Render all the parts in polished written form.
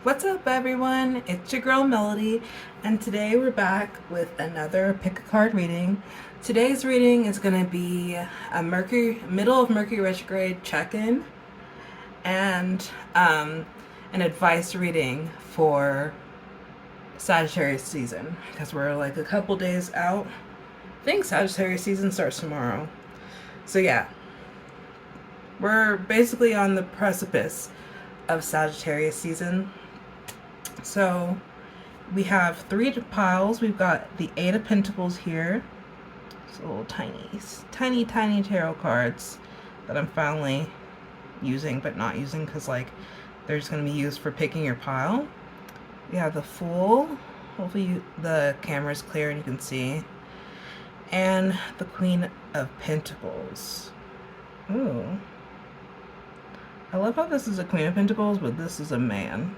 What's up, everyone? It's your girl Melody, and today we're back with another pick a card reading. Today's reading is going to be a middle of Mercury retrograde check-in and an advice reading for Sagittarius season because we're like a couple days out. I think Sagittarius season starts tomorrow. So yeah, we're basically on the precipice of Sagittarius season. So we have three piles. We've got the Eight of Pentacles here. It's little tiny tarot cards that I'm finally using, but not using because like they're just going to be used for picking your pile. We have the Fool. Hopefully the camera's clear and you can see. And the Queen of Pentacles. Ooh. I love how this is a Queen of Pentacles, but this is a man.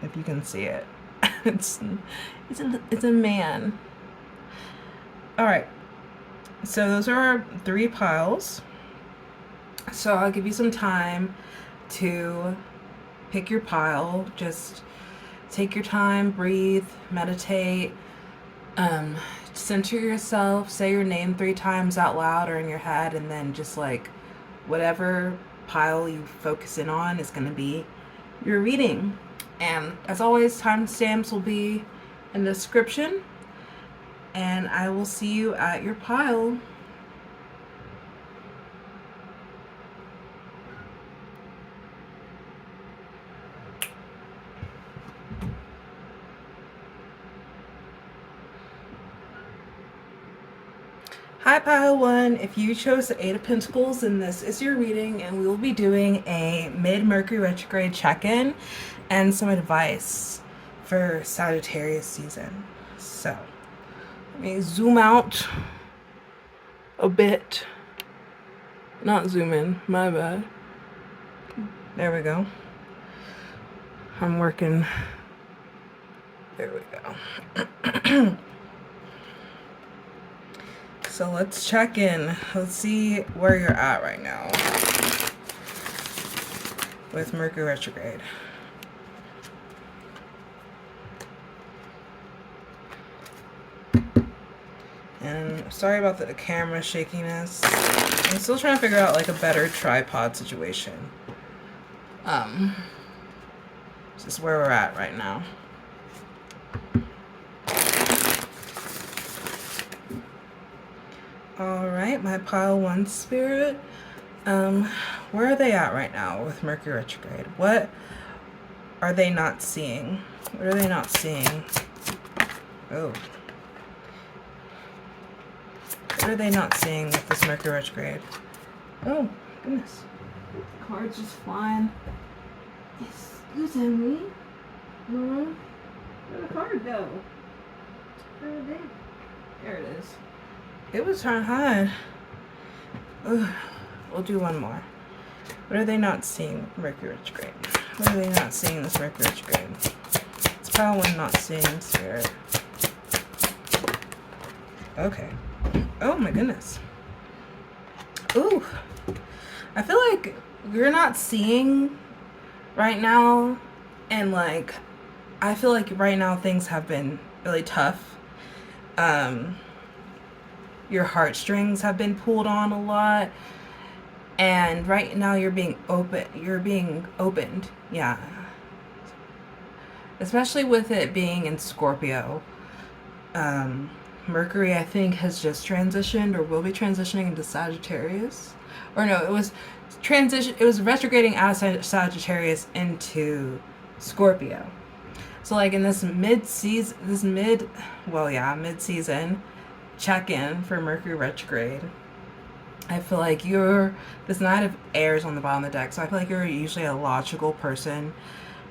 If you can see it. it's a man. Alright. So those are our three piles. So I'll give you some time to pick your pile. Just take your time, breathe, meditate, center yourself, say your name 3 times out loud or in your head, and then just like whatever pile you focus in on is going to be your reading. And as always, timestamps will be in the description. And I will see you at your pile. Hi, pile 1. If you chose the Eight of Pentacles, then this is your reading, and we will be doing a mid-Mercury retrograde check-in and some advice for Sagittarius season. So, let me zoom out a bit. Not zoom in, my bad. There we go. I'm working. There we go. So let's check in. Let's see where you're at right now with Mercury retrograde. And sorry about the camera shakiness. I'm still trying to figure out like a better tripod situation. This is where we're at right now. Alright, my pile 1 spirit. Where are they at right now with Mercury retrograde? What are they not seeing? What are they not seeing? Oh. What are they not seeing with this Mercury retrograde? Oh, goodness. Cards just flying. Excuse me. Where'd the card go? Where are they? There it is. It was trying to hide. Ugh. We'll do one more. What are they not seeing with Mercury retrograde? What are they not seeing this Mercury retrograde? It's pile 1 not seeing spirit. Okay. Oh my goodness. Ooh. I feel like you're not seeing right now, and like I feel like right now things have been really tough. Your heartstrings have been pulled on a lot, and right now you're being opened. Yeah. Especially with it being in Scorpio. Mercury, I think, has just transitioned or will be transitioning into Sagittarius. Or no, it was retrograding out of Sagittarius into Scorpio. So like in this mid-season check-in for Mercury retrograde, I feel like this Knight of Airs on the bottom of the deck, so I feel like you're usually a logical person,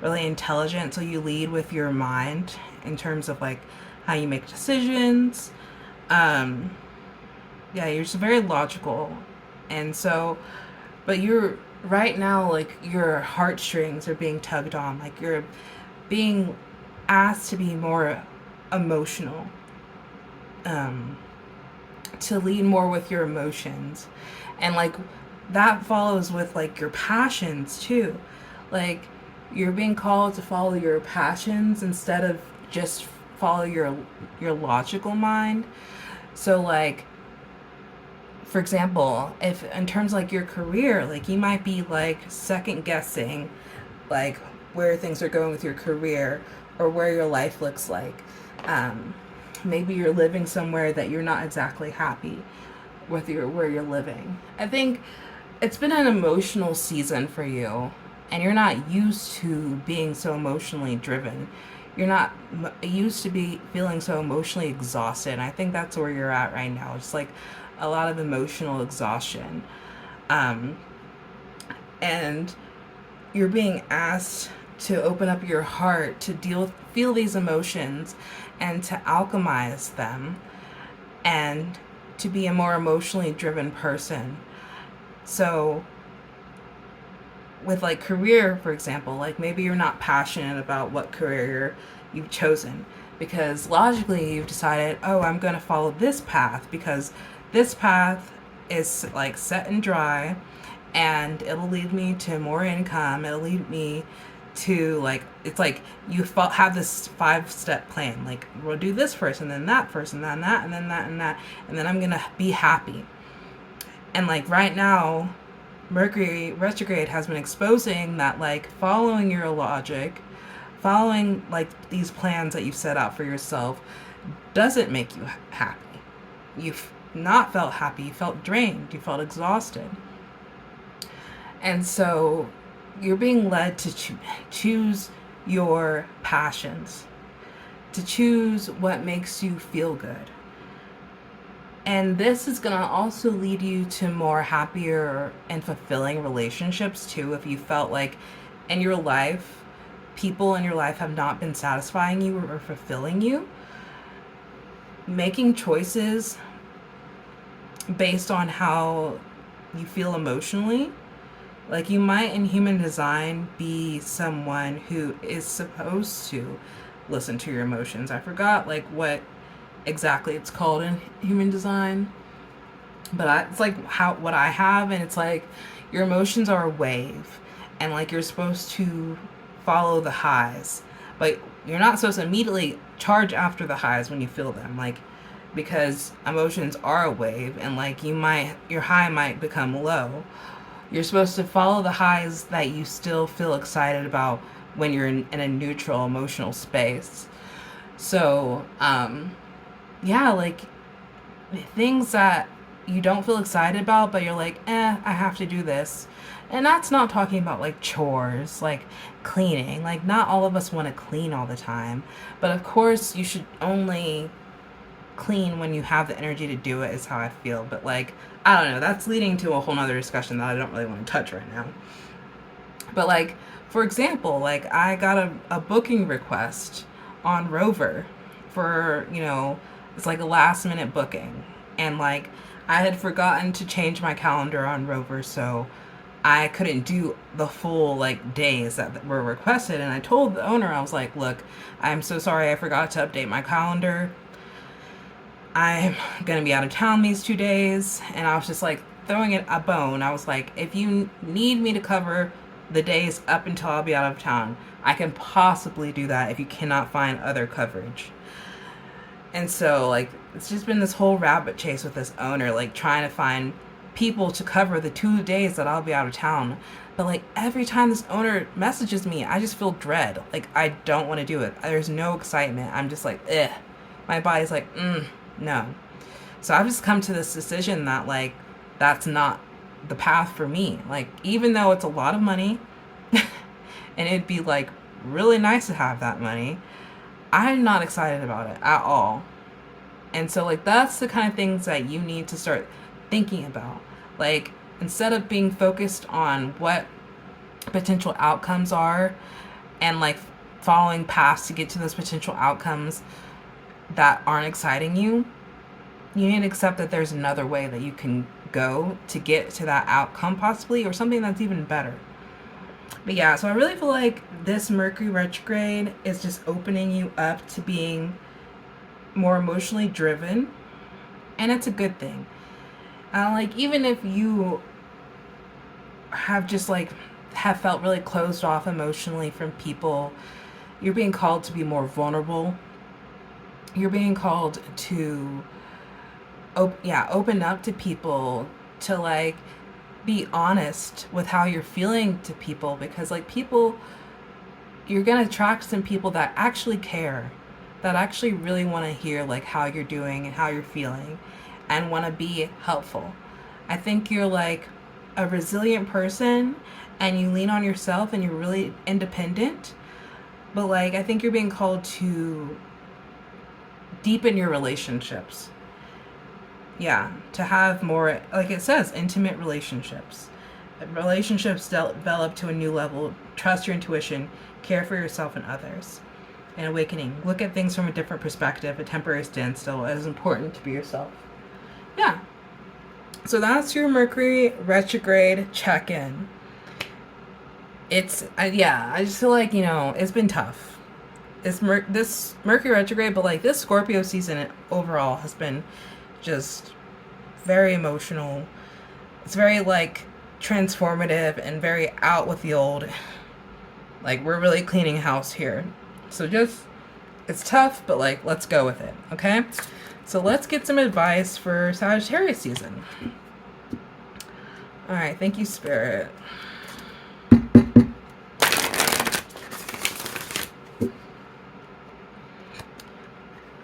really intelligent, so you lead with your mind in terms of like how you make decisions. Yeah, you're just very logical. And so, but you're right now, like your heartstrings are being tugged on, like you're being asked to be more emotional, to lead more with your emotions. And like that follows with like your passions too. Like You're being called to follow your passions instead of just follow your logical mind. So like, for example, if in terms like your career, like you might be like second guessing like where things are going with your career or where your life looks like. Maybe you're living somewhere that you're not exactly happy with where you're living. I think it's been an emotional season for you, and you're not used to being so emotionally driven. You're not used to be feeling so emotionally exhausted. And I think that's where you're at right now. It's like a lot of emotional exhaustion. Um, and you're being asked to open up your heart to feel these emotions and to alchemize them and to be a more emotionally driven person. So with like career, for example, like maybe you're not passionate about what career you've chosen because logically you've decided, oh, I'm going to follow this path because this path is like set and dry and it'll lead me to more income. It'll lead me to like, it's like you have this 5-step plan. Like we'll do this first and then that first and then that and then that and that. And then I'm going to be happy. And like right now, Mercury Retrograde has been exposing that like following your logic, following like these plans that you've set out for yourself doesn't make you happy. You've not felt happy, you felt drained, you felt exhausted. And so you're being led to choose your passions, to choose what makes you feel good. And this is going to also lead you to more happier and fulfilling relationships too. If you felt like in your life, people in your life have not been satisfying you or fulfilling you, making choices based on how you feel emotionally. Like you might in human design be someone who is supposed to listen to your emotions. I forgot like what exactly it's called in human design, but it's like what I have, and it's like your emotions are a wave and like you're supposed to follow the highs, but you're not supposed to immediately charge after the highs when you feel them, like because emotions are a wave and like your high might become low. You're supposed to follow the highs that you still feel excited about when you're in a neutral emotional space. So yeah, like things that you don't feel excited about, but you're like, I have to do this. And that's not talking about like chores, like cleaning. Like not all of us want to clean all the time. But of course you should only clean when you have the energy to do it, is how I feel. But like, I don't know, that's leading to a whole nother discussion that I don't really want to touch right now. But like, for example, like I got a booking request on Rover for, it's like a last minute booking. And like I had forgotten to change my calendar on Rover, so I couldn't do the full like days that were requested. And I told the owner, I was like, look, I'm so sorry, I forgot to update my calendar. I'm going to be out of town these 2 days. And I was just like throwing it a bone. I was like, if you need me to cover the days up until I'll be out of town, I can possibly do that if you cannot find other coverage. And so like it's just been this whole rabbit chase with this owner, like trying to find people to cover the 2 days that I'll be out of town. But like every time this owner messages me, I just feel dread. Like I don't want to do it. There's no excitement. I'm just like, my body's like, no. So I've just come to this decision that like that's not the path for me. Like even though it's a lot of money and it'd be like really nice to have that money, I'm not excited about it at all. And so like that's the kind of things that you need to start thinking about. Like instead of being focused on what potential outcomes are and like following paths to get to those potential outcomes that aren't exciting you, you need to accept that there's another way that you can go to get to that outcome possibly, or something that's even better. But yeah, so I really feel like this Mercury retrograde is just opening you up to being more emotionally driven, and it's a good thing. Like even if you have just like have felt really closed off emotionally from people, you're being called to be more vulnerable. You're being called to open up to people, to like be honest with how you're feeling to people, because like people, you're going to attract some people that actually care, that actually really want to hear like how you're doing and how you're feeling and want to be helpful. I think you're like a resilient person and you lean on yourself and you're really independent, but like I think you're being called to deepen your relationships. Yeah, to have more, like it says, intimate relationships. Relationships develop to a new level. Trust your intuition, care for yourself and others. An awakening. Look at things from a different perspective. A temporary standstill. It is important to be yourself. Yeah. So that's your Mercury retrograde check-in. It's, I just feel like, it's been tough. This Mercury retrograde, but like this Scorpio season overall has been just very emotional. It's very like transformative and very out with the old. Like we're really cleaning house here. So it's tough, but like let's go with it, okay? So let's get some advice for Sagittarius season. All right, thank you, Spirit.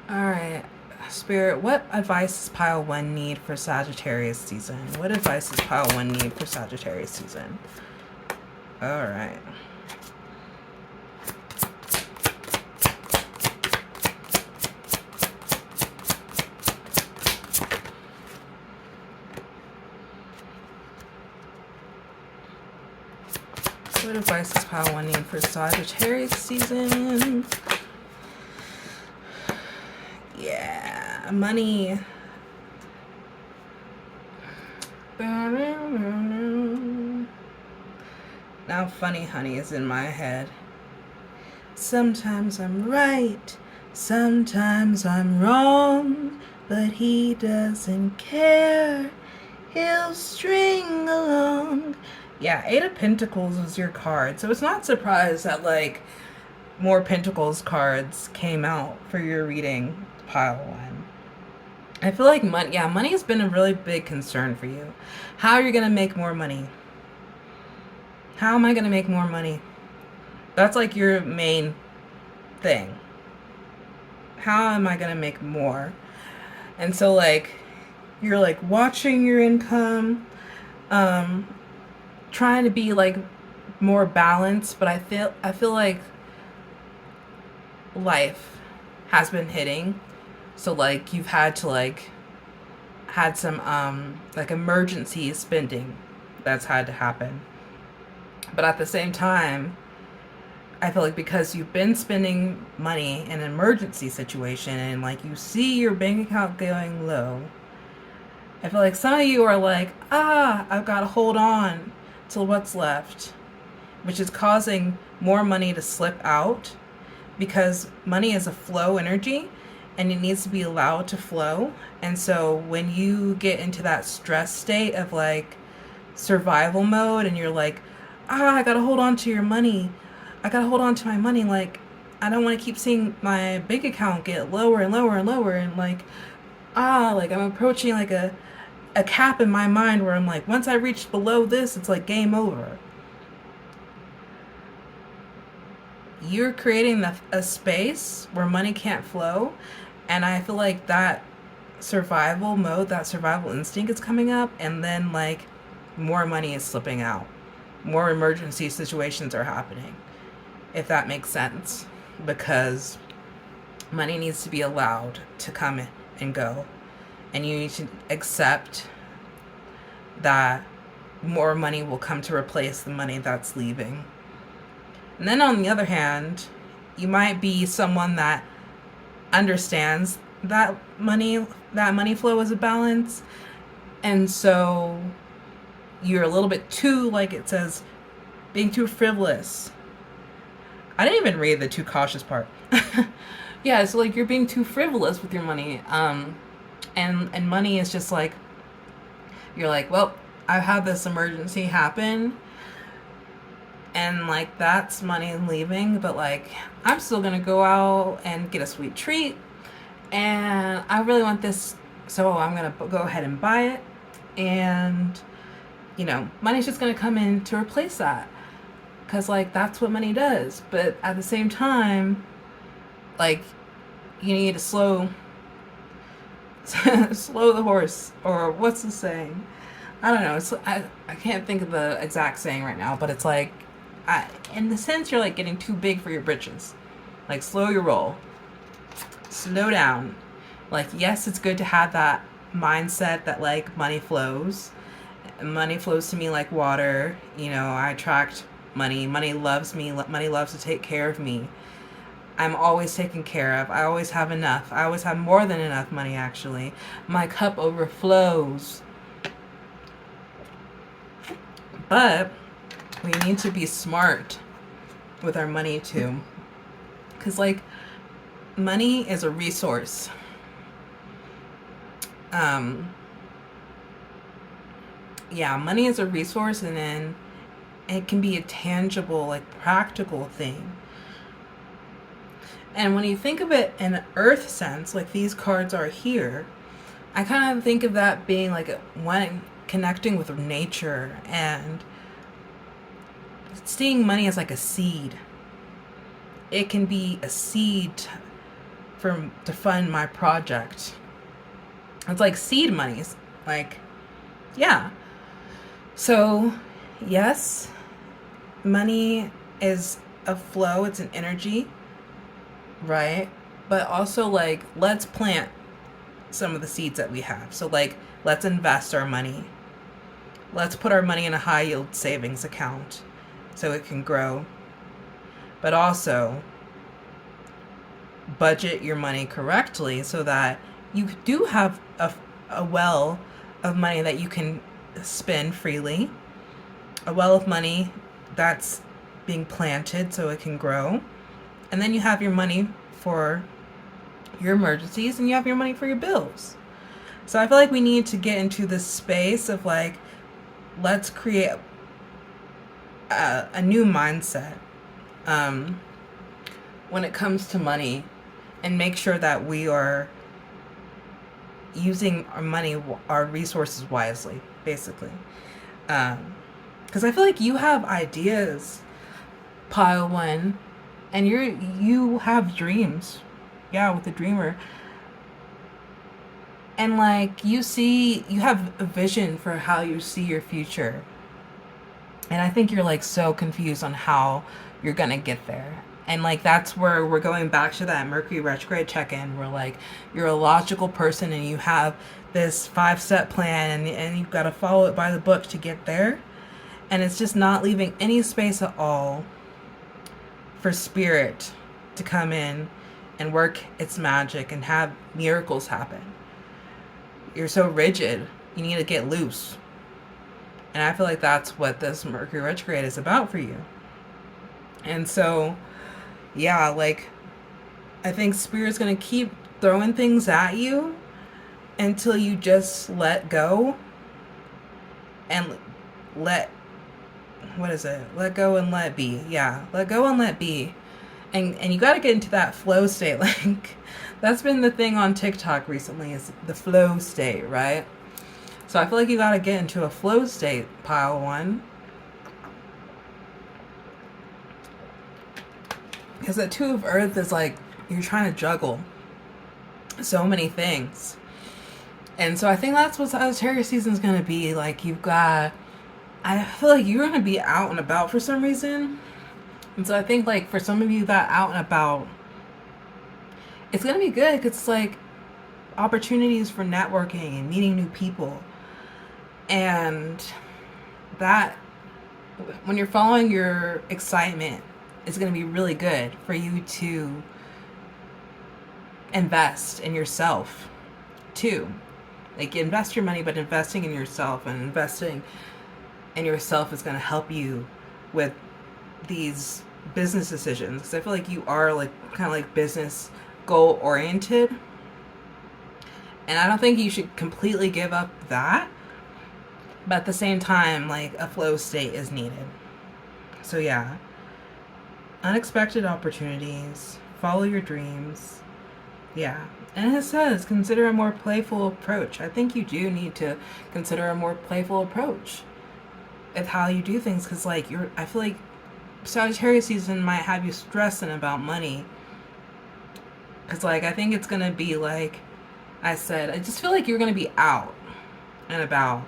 All right, Spirit, what advice does pile 1 need for Sagittarius season? What advice does pile 1 need for Sagittarius season? All right. What advice does pile 1 need for Sagittarius season? Yeah, money. Now Funny Honey is in my head. Sometimes I'm right, sometimes I'm wrong, but he doesn't care. He'll string along. Yeah, 8 of Pentacles was your card. So it's not surprised that like more Pentacles cards came out for your reading, pile 1. I feel like money has been a really big concern for you. How are you going to make more money? How am I going to make more money? That's like your main thing. How am I going to make more? And so like you're like watching your income, trying to be like more balanced, but I feel like life has been hitting. So like you've had to like had some like emergency spending that's had to happen. But at the same time, I feel like because you've been spending money in an emergency situation and like you see your bank account going low, I feel like some of you are like, I've got to hold on to what's left, which is causing more money to slip out, because money is a flow energy and it needs to be allowed to flow. And so when you get into that stress state of like survival mode and you're like, I gotta hold on to your money, I gotta hold on to my money, like I don't want to keep seeing my bank account get lower and lower and lower, and like like I'm approaching like a cap in my mind where I'm like, once I reach below this, it's like game over. You're creating a space where money can't flow, and I feel like that survival mode, that survival instinct is coming up, and then like more money is slipping out. More emergency situations are happening, if that makes sense, because money needs to be allowed to come and go. And you need to accept that more money will come to replace the money that's leaving. And then on the other hand, you might be someone that understands that money flow is a balance. And so you're a little bit too, like it says, being too frivolous. I didn't even read the too cautious part. Yeah, so like you're being too frivolous with your money. And money is just like, you're like, well, I've had this emergency happen. And like that's money leaving, but like I'm still gonna go out and get a sweet treat, and I really want this, so I'm gonna go ahead and buy it. And money's just gonna come in to replace that, because like that's what money does. But at the same time, like you need to slow slow the horse, or what's the saying? I don't know. I can't think of the exact saying right now, but it's like, in the sense, you're like getting too big for your britches. Like, slow your roll. Slow down. Like, yes, it's good to have that mindset that like money flows. Money flows to me like water. I attract money. Money loves me. Money loves to take care of me. I'm always taken care of. I always have enough. I always have more than enough money, actually. My cup overflows. But we need to be smart with our money too. Because like money is a resource. Money is a resource, and then it can be a tangible, like practical thing. And when you think of it in an earth sense, like these cards are here, I kind of think of that being like one connecting with nature and seeing money as like a seed. It can be a seed to fund my project. It's like seed monies. Like, yeah. So, yes, money is a flow, it's an energy, right? But also, like, let's plant some of the seeds that we have. So, like, let's invest our money. Let's put our money in a high yield savings account so it can grow. But also, budget your money correctly so that you do have a well of money that you can spend freely. A well of money that's being planted so it can grow. And then you have your money for your emergencies, and you have your money for your bills. So I feel like we need to get into this space of like, let's create a new mindset when it comes to money, and make sure that we are using our money, our resources wisely, basically. Because I feel like you have ideas, pile one, and you have dreams. Yeah, with the dreamer. And like you have a vision for how you see your future. And I think you're like so confused on how you're gonna get there. And like that's where we're going back to that Mercury Retrograde check-in, where like you're a logical person and you have this 5-step plan, and you've got to follow it by the book to get there. And it's just not leaving any space at all for spirit to come in and work its magic and have miracles happen. You're so rigid. You need to get loose. And I feel like that's what this Mercury Retrograde is about for you. And so, yeah, like, I think Spirit's going to keep throwing things at you until you just let go and let go and let be. Yeah, let go and let be. And you got to get into that flow state. Like, that's been the thing on TikTok recently, is the flow state, right? So I feel like you got to get into a flow state, pile one. Because the Two of Earth is like, you're trying to juggle so many things. And so I think that's what Sagittarius season is going to be. Like, I feel like you're going to be out and about for some reason. And so I think, like, for some of you that out and about, it's going to be good because it's like opportunities for networking and meeting new people. And that, when you're following your excitement, it's going to be really good for you to invest in yourself too. Like, invest your money, but investing in yourself, and investing in yourself is going to help you with these business decisions. Because I feel like you are like kind of like business goal oriented, and I don't think you should completely give up that. But at the same time, like, a flow state is needed. So yeah, unexpected opportunities, follow your dreams. Yeah. And it says consider a more playful approach. I think you do need to consider a more playful approach of how you do things, because like I feel like Sagittarius season might have you stressing about money, because like I think it's gonna be like I said, I just feel like you're gonna be out and about,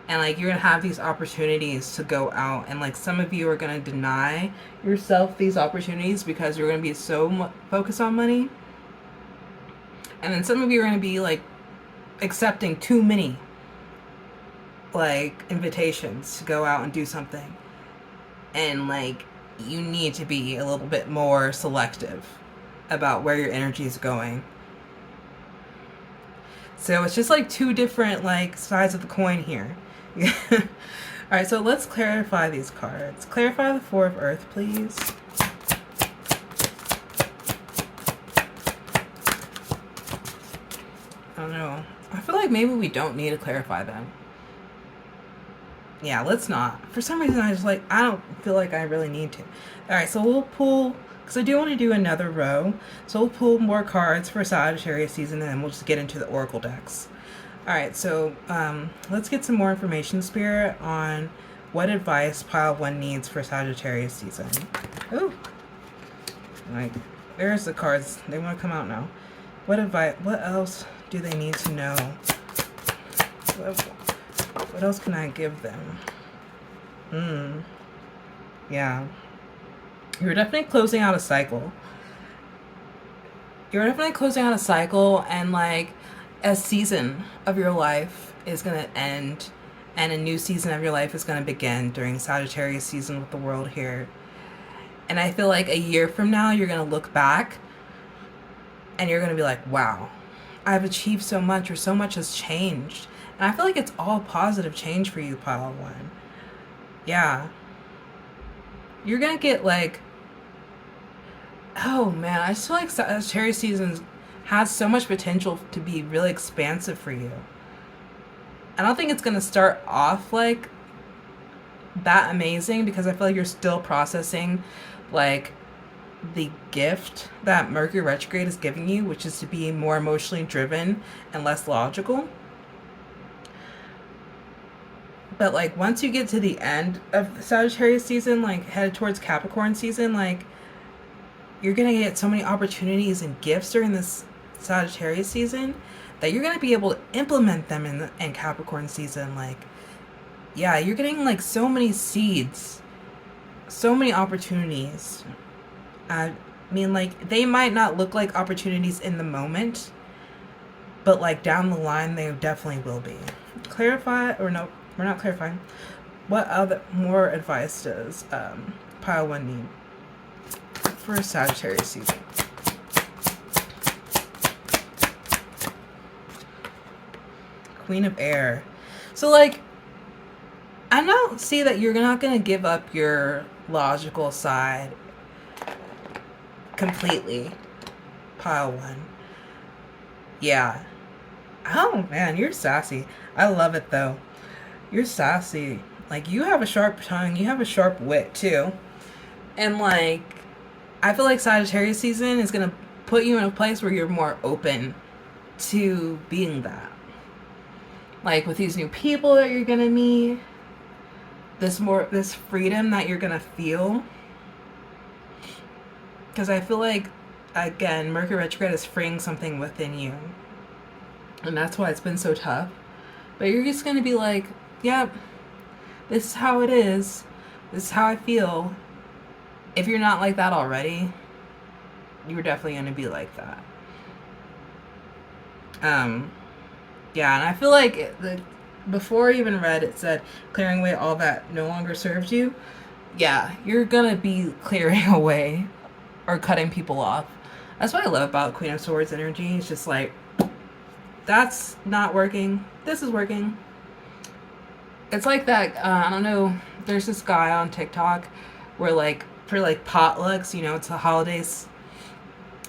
and like you're gonna have these opportunities to go out, and like some of you are gonna deny yourself these opportunities because you're gonna be so focused on money, and then some of you are gonna be like accepting too many like invitations to go out and do something, and like you need to be a little bit more selective about where your energy is going. So it's just like two different like sides of the coin here. All right, so let's clarify these cards. Clarify the Four of Earth, please. I don't know. I feel like maybe we don't need to clarify them. Yeah, let's not. For some reason, I don't feel like I really need to. All right, so we'll pull, because I do want to do another row. So we'll pull more cards for Sagittarius season, and then we'll just get into the Oracle decks. All right, so let's get some more information, Spirit, on what advice Pile 1 needs for Sagittarius season. Oh, like, there's the cards. They want to come out now. What else do they need to know? What else can I give them? Yeah. You're definitely closing out a cycle. And like a season of your life is going to end, and a new season of your life is going to begin during Sagittarius season with the world here. And I feel like a year from now, you're going to look back and you're going to be like, wow, I've achieved so much, or so much has changed. And I feel like it's all positive change for you, Pile 1. Yeah. You're going to get like, oh man, I just feel like Sagittarius season has so much potential to be really expansive for you. I don't think it's going to start off like that amazing, because I feel like you're still processing like the gift that Mercury Retrograde is giving you, which is to be more emotionally driven and less logical. But like once you get to the end of Sagittarius season, like headed towards Capricorn season, like you're gonna get so many opportunities and gifts during this Sagittarius season that you're gonna be able to implement them in Capricorn season. Like, yeah, you're getting like so many seeds, so many opportunities. I mean, like, they might not look like opportunities in the moment, but like down the line, they definitely will be. Clarify, or no, we're not clarifying. What other more advice does Pile 1 need for Sagittarius season? Queen of Air. So like, I don't see that you're not going to give up your logical side completely, Pile 1. Yeah. Oh man, you're sassy. I love it though. You're sassy. Like, you have a sharp tongue, you have a sharp wit too. And like, I feel like Sagittarius season is going to put you in a place where you're more open to being that. Like with these new people that you're going to meet, this freedom that you're going to feel. Because I feel like, again, Mercury Retrograde is freeing something within you. And that's why it's been so tough. But you're just going to be like, yep, this is how it is. This is how I feel. If you're not like that already, you're definitely going to be like that. Yeah, and I feel like before I even read it said, clearing away all that no longer serves you. Yeah, you're going to be clearing away or cutting people off. That's what I love about Queen of Swords energy. It's just like, that's not working. This is working. It's like that, I don't know, there's this guy on TikTok where like, for like potlucks, you know, it's the holidays.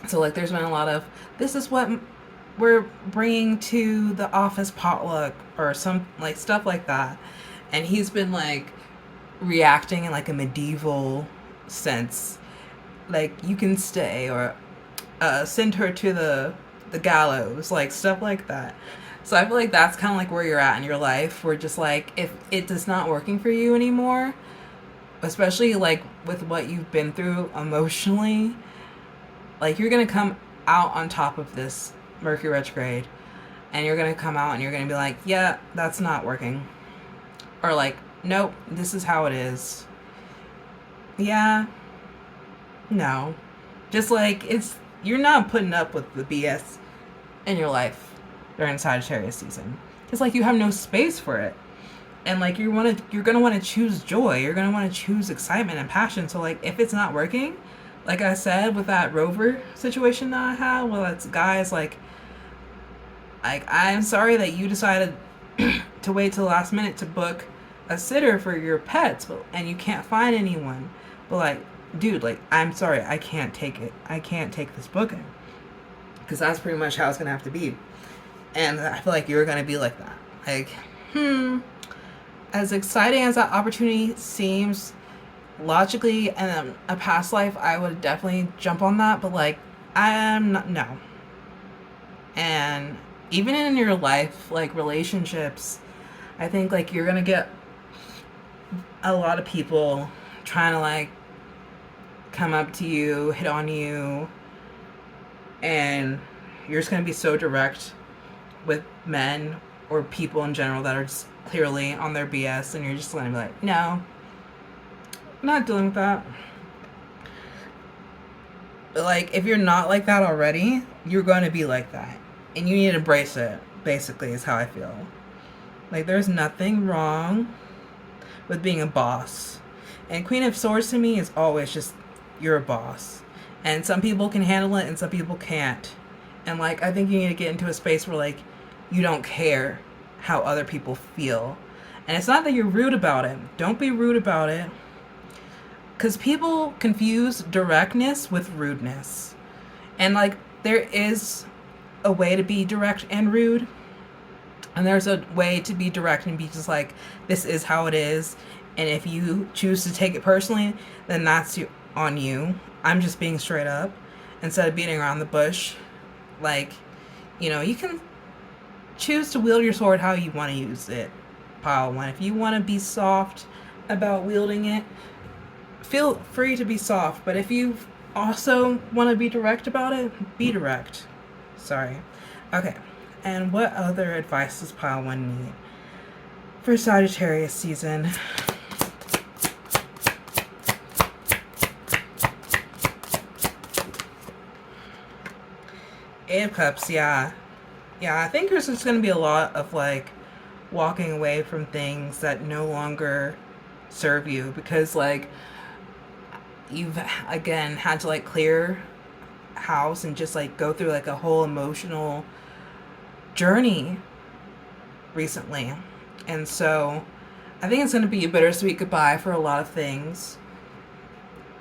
So like there's been a lot of, this is what we're bringing to the office potluck or some like stuff like that. And he's been like reacting in like a medieval sense. Like, you can stay, or send her to the gallows, like stuff like that. So I feel like that's kind of like where you're at in your life, where just like, if it is not working for you anymore, especially like with what you've been through emotionally, like, you're gonna come out on top of this Mercury retrograde, and you're gonna come out and you're gonna be like, yeah, that's not working, or like, nope, this is how it is. Yeah, no, just like, you're not putting up with the BS in your life during Sagittarius season. It's like you have no space for it. And like, you're gonna want to choose joy. You're gonna want to choose excitement and passion. So like, if it's not working, like I said with that rover situation that I had, well, it's guys like I'm sorry that you decided to wait till the last minute to book a sitter for your pets, and you can't find anyone. But like, dude, like, I'm sorry, I can't take it. I can't take this booking, because that's pretty much how it's gonna have to be. And I feel like you're gonna be like that. Like, as exciting as that opportunity seems, logically, in a past life, I would definitely jump on that. But like, I'm not, no. And even in your life, like relationships, I think like you're gonna get a lot of people trying to like come up to you, hit on you, and you're just gonna be so direct with men or people in general that are just clearly on their BS, and you're just gonna be like, no, I'm not dealing with that. But like, if you're not like that already, you're going to be like that, and you need to embrace it, basically, is how I feel. Like, there's nothing wrong with being a boss. And Queen of Swords to me is always just, you're a boss. And some people can handle it and some people can't. And like, I think you need to get into a space where like, you don't care how other people feel. And it's not that you're rude about it. Don't be rude about it. Because people confuse directness with rudeness. And like, there is a way to be direct and rude. And there's a way to be direct and be just like, this is how it is. And if you choose to take it personally, then that's on you. I'm just being straight up instead of beating around the bush. Like, you know, you can choose to wield your sword how you want to use it, pile one. If you want to be soft about wielding it, feel free to be soft. But if you also want to be direct about it, be direct. Sorry. Okay. And what other advice does pile one need for Sagittarius season? Eight of Cups, yeah. Yeah, I think there's just going to be a lot of, like, walking away from things that no longer serve you. Because, like, you've, again, had to, like, clear house and just, like, go through, like, a whole emotional journey recently. And so, I think it's going to be a bittersweet goodbye for a lot of things.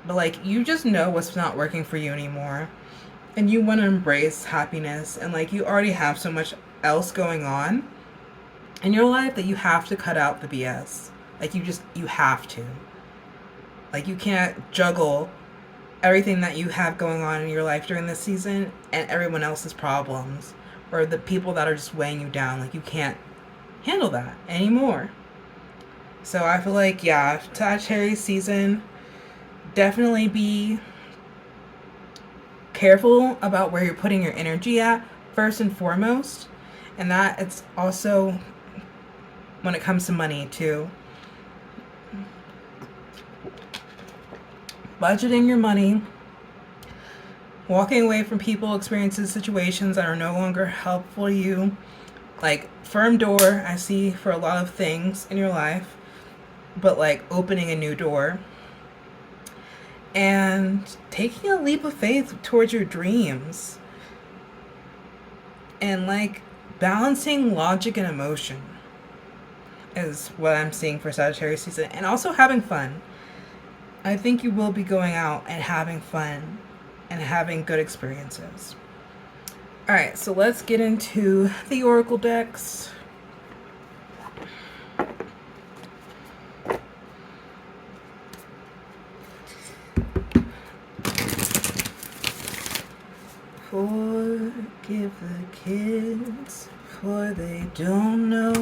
But, like, you just know what's not working for you anymore. And you want to embrace happiness, and like, you already have so much else going on in your life that you have to cut out the BS. Like, you have to. Like, you can't juggle everything that you have going on in your life during this season and everyone else's problems, or the people that are just weighing you down. Like, you can't handle that anymore. So I feel like, yeah, Sagittarius season, definitely be careful about where you're putting your energy at, first and foremost. And that it's also when it comes to money too. Budgeting your money, walking away from people, experiences, situations that are no longer helpful to you. Like, firm door, I see for a lot of things in your life, but like opening a new door. And taking a leap of faith towards your dreams. And like balancing logic and emotion is what I'm seeing for Sagittarius season. And also having fun. I think you will be going out and having fun and having good experiences. Alright, so let's get into the Oracle decks. Forgive the kids, for they don't know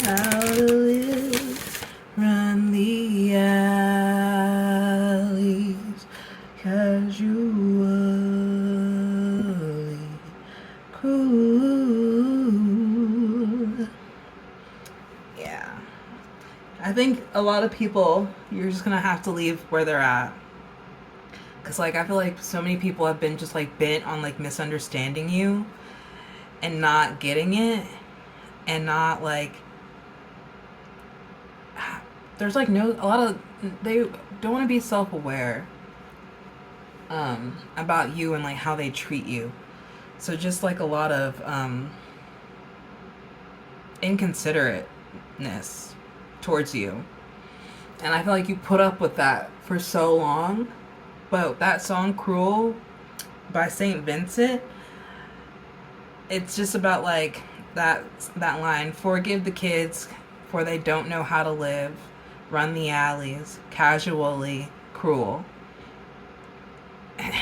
how to live. Run the alleys casually. Cool. Yeah. I think a lot of people, you're just gonna have to leave where they're at. Because, like, I feel like so many people have been just, like, bent on, like, misunderstanding you and not getting it. And not, like, there's, like, a lot of, they don't want to be self-aware about you and, like, how they treat you. So just, like, a lot of inconsiderateness towards you. And I feel like you put up with that for so long. But that song, Cruel, by St. Vincent, it's just about, like, that line, forgive the kids, for they don't know how to live, run the alleys, casually, cruel. And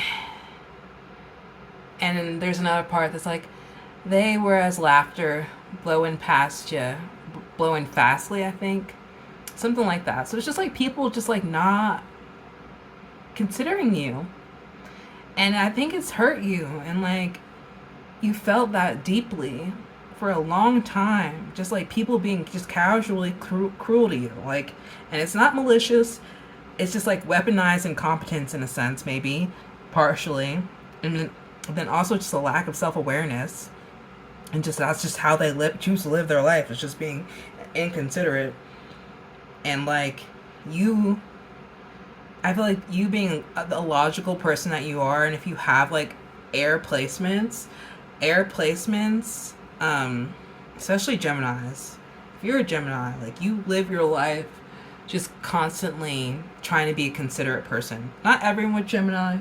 then there's another part that's like, they were as laughter, blowing past you, blowing fastly, I think. Something like that. So it's just, like, people just, like, not considering you, and I think it's hurt you, and, like, you felt that deeply for a long time, just, like, people being just casually cruel to you, like, and it's not malicious, it's just, like, weaponized incompetence in a sense, maybe partially, and then also just a lack of self-awareness, and just that's just how they choose to live their life. It's just being inconsiderate, and, like, I feel like you being the logical person that you are, and if you have, like, air placements, especially Geminis, if you're a Gemini, like, you live your life just constantly trying to be a considerate person. Not everyone with Gemini,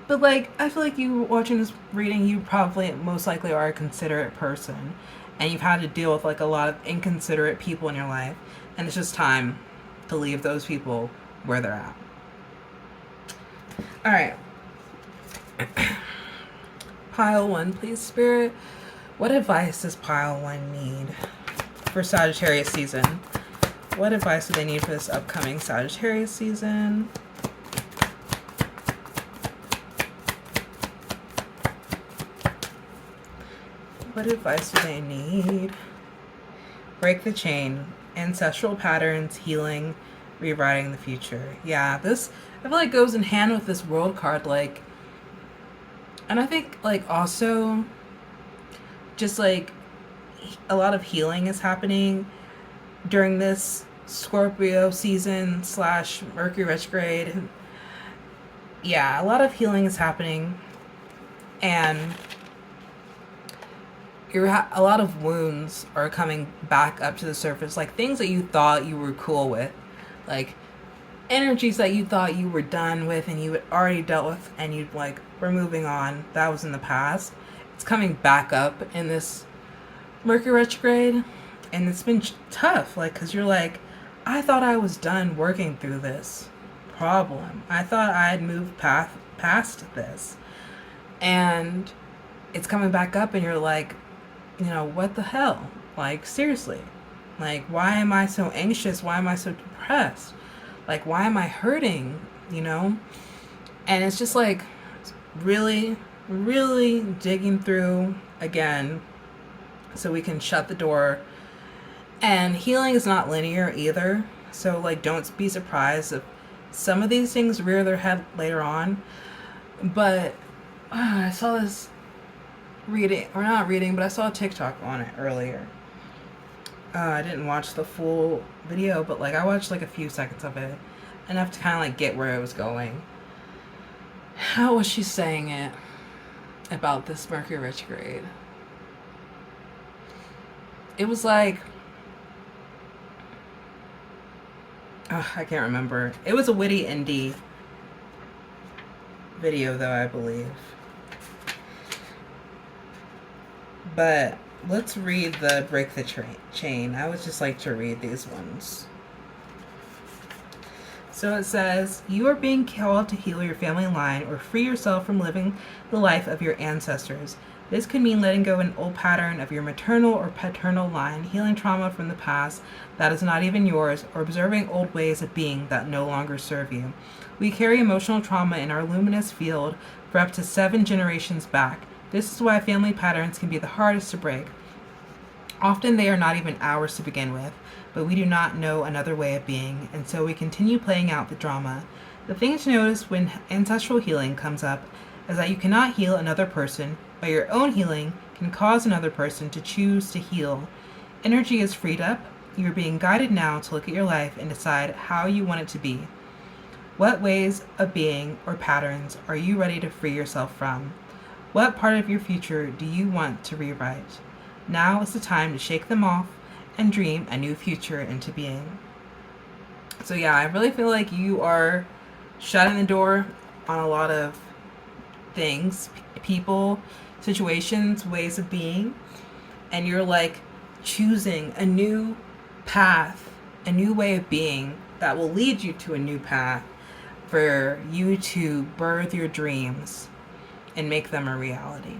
but, like, I feel like you watching this reading, you probably most likely are a considerate person, and you've had to deal with, like, a lot of inconsiderate people in your life, and it's just time to leave those people where they're at. Alright. Pile 1, please, Spirit. What advice does Pile 1 need for Sagittarius season? What advice do they need for this upcoming Sagittarius season? What advice do they need? Break the chain. Ancestral patterns, healing, rewriting the future. Yeah, this, I feel like, goes in hand with this World card, like, and I think, like, also just, like, a lot of healing is happening during this Scorpio season / Mercury Retrograde. Yeah, a lot of healing is happening, and a lot of wounds are coming back up to the surface, like things that you thought you were cool with, like energies that you thought you were done with and you had already dealt with and you'd, like, we're moving on, that was in the past. It's coming back up in this Mercury Retrograde, and it's been tough, like, because you're like, I thought I was done working through this problem. I thought I had moved past this, and it's coming back up, and you're like, you know, what the hell? Like, seriously, like, why am I so anxious? Why am I so depressed? Like, why am I hurting? You know? And it's just, like, really, really digging through again so we can shut the door. And healing is not linear either. So, like, don't be surprised if some of these things rear their head later on. But I saw this but I saw a TikTok on it earlier. I didn't watch the full video, but, like, I watched, like, a few seconds of it, enough to kind of, like, get where it was going. How was she saying it about this Mercury retrograde? It was like, I can't remember. It was a witty indie video, though, I believe. But let's read the Break the Chain. I would just like to read these ones. So it says, you are being called to heal your family line or free yourself from living the life of your ancestors. This could mean letting go of an old pattern of your maternal or paternal line, healing trauma from the past that is not even yours, or observing old ways of being that no longer serve you. We carry emotional trauma in our luminous field for up to 7 generations back. This is why family patterns can be the hardest to break. Often they are not even ours to begin with, but we do not know another way of being, and so we continue playing out the drama. The thing to notice when ancestral healing comes up is that you cannot heal another person, but your own healing can cause another person to choose to heal. Energy is freed up. You're being guided now to look at your life and decide how you want it to be. What ways of being or patterns are you ready to free yourself from? What part of your future do you want to rewrite? Now is the time to shake them off and dream a new future into being. So yeah, I really feel like you are shutting the door on a lot of things, people, situations, ways of being, and you're like choosing a new path, a new way of being that will lead you to a new path for you to birth your dreams and make them a reality.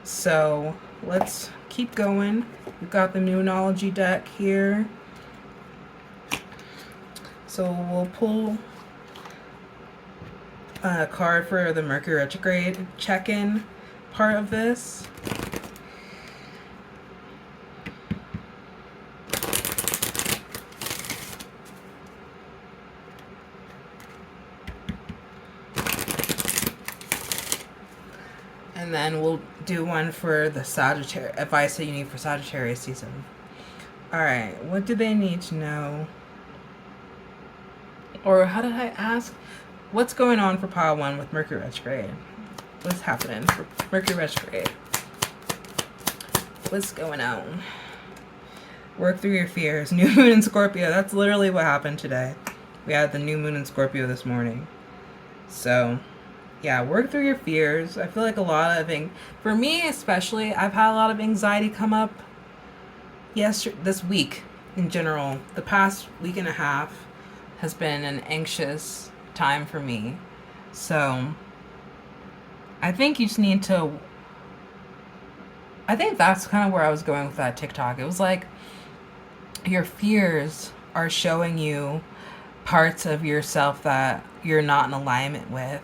So let's keep going. We've got the Numerology deck here. So we'll pull a card for the Mercury Retrograde check-in part of this. And then we'll do one for the Sagittarius, advice that you need for Sagittarius season. Alright, what do they need to know? Or how did I ask? What's going on for pile 1 with Mercury Retrograde? What's happening for Mercury Retrograde? What's going on? Work through your fears. New moon in Scorpio. That's literally what happened today. We had the new moon in Scorpio this morning. So yeah, work through your fears. I feel like a lot of for me especially, I've had a lot of anxiety come up this week in general. The past week and a half has been an anxious time for me. So I think you just need to, I think that's kind of where I was going with that TikTok. It was like your fears are showing you parts of yourself that you're not in alignment with.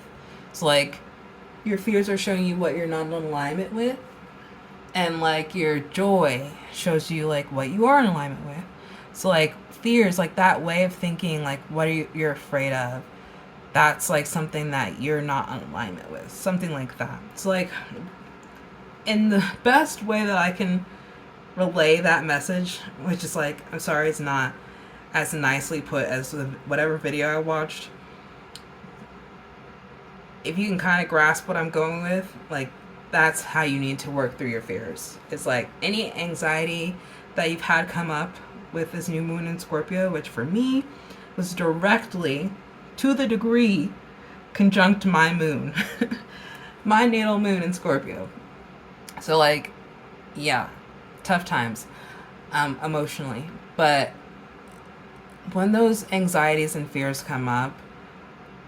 So like your fears are showing you what you're not in alignment with, and like your joy shows you like what you are in alignment with. So like fears, like that way of thinking, like what are you're afraid of, that's like something that you're not in alignment with, something like that. So like in the best way that I can relay that message, which is like, I'm sorry it's not as nicely put as whatever video I watched, if you can kind of grasp what I'm going with, like that's how you need to work through your fears. It's like any anxiety that you've had come up with this new moon in Scorpio, which for me was directly to the degree conjunct my moon, my natal moon in Scorpio. So like, yeah, tough times emotionally. But when those anxieties and fears come up,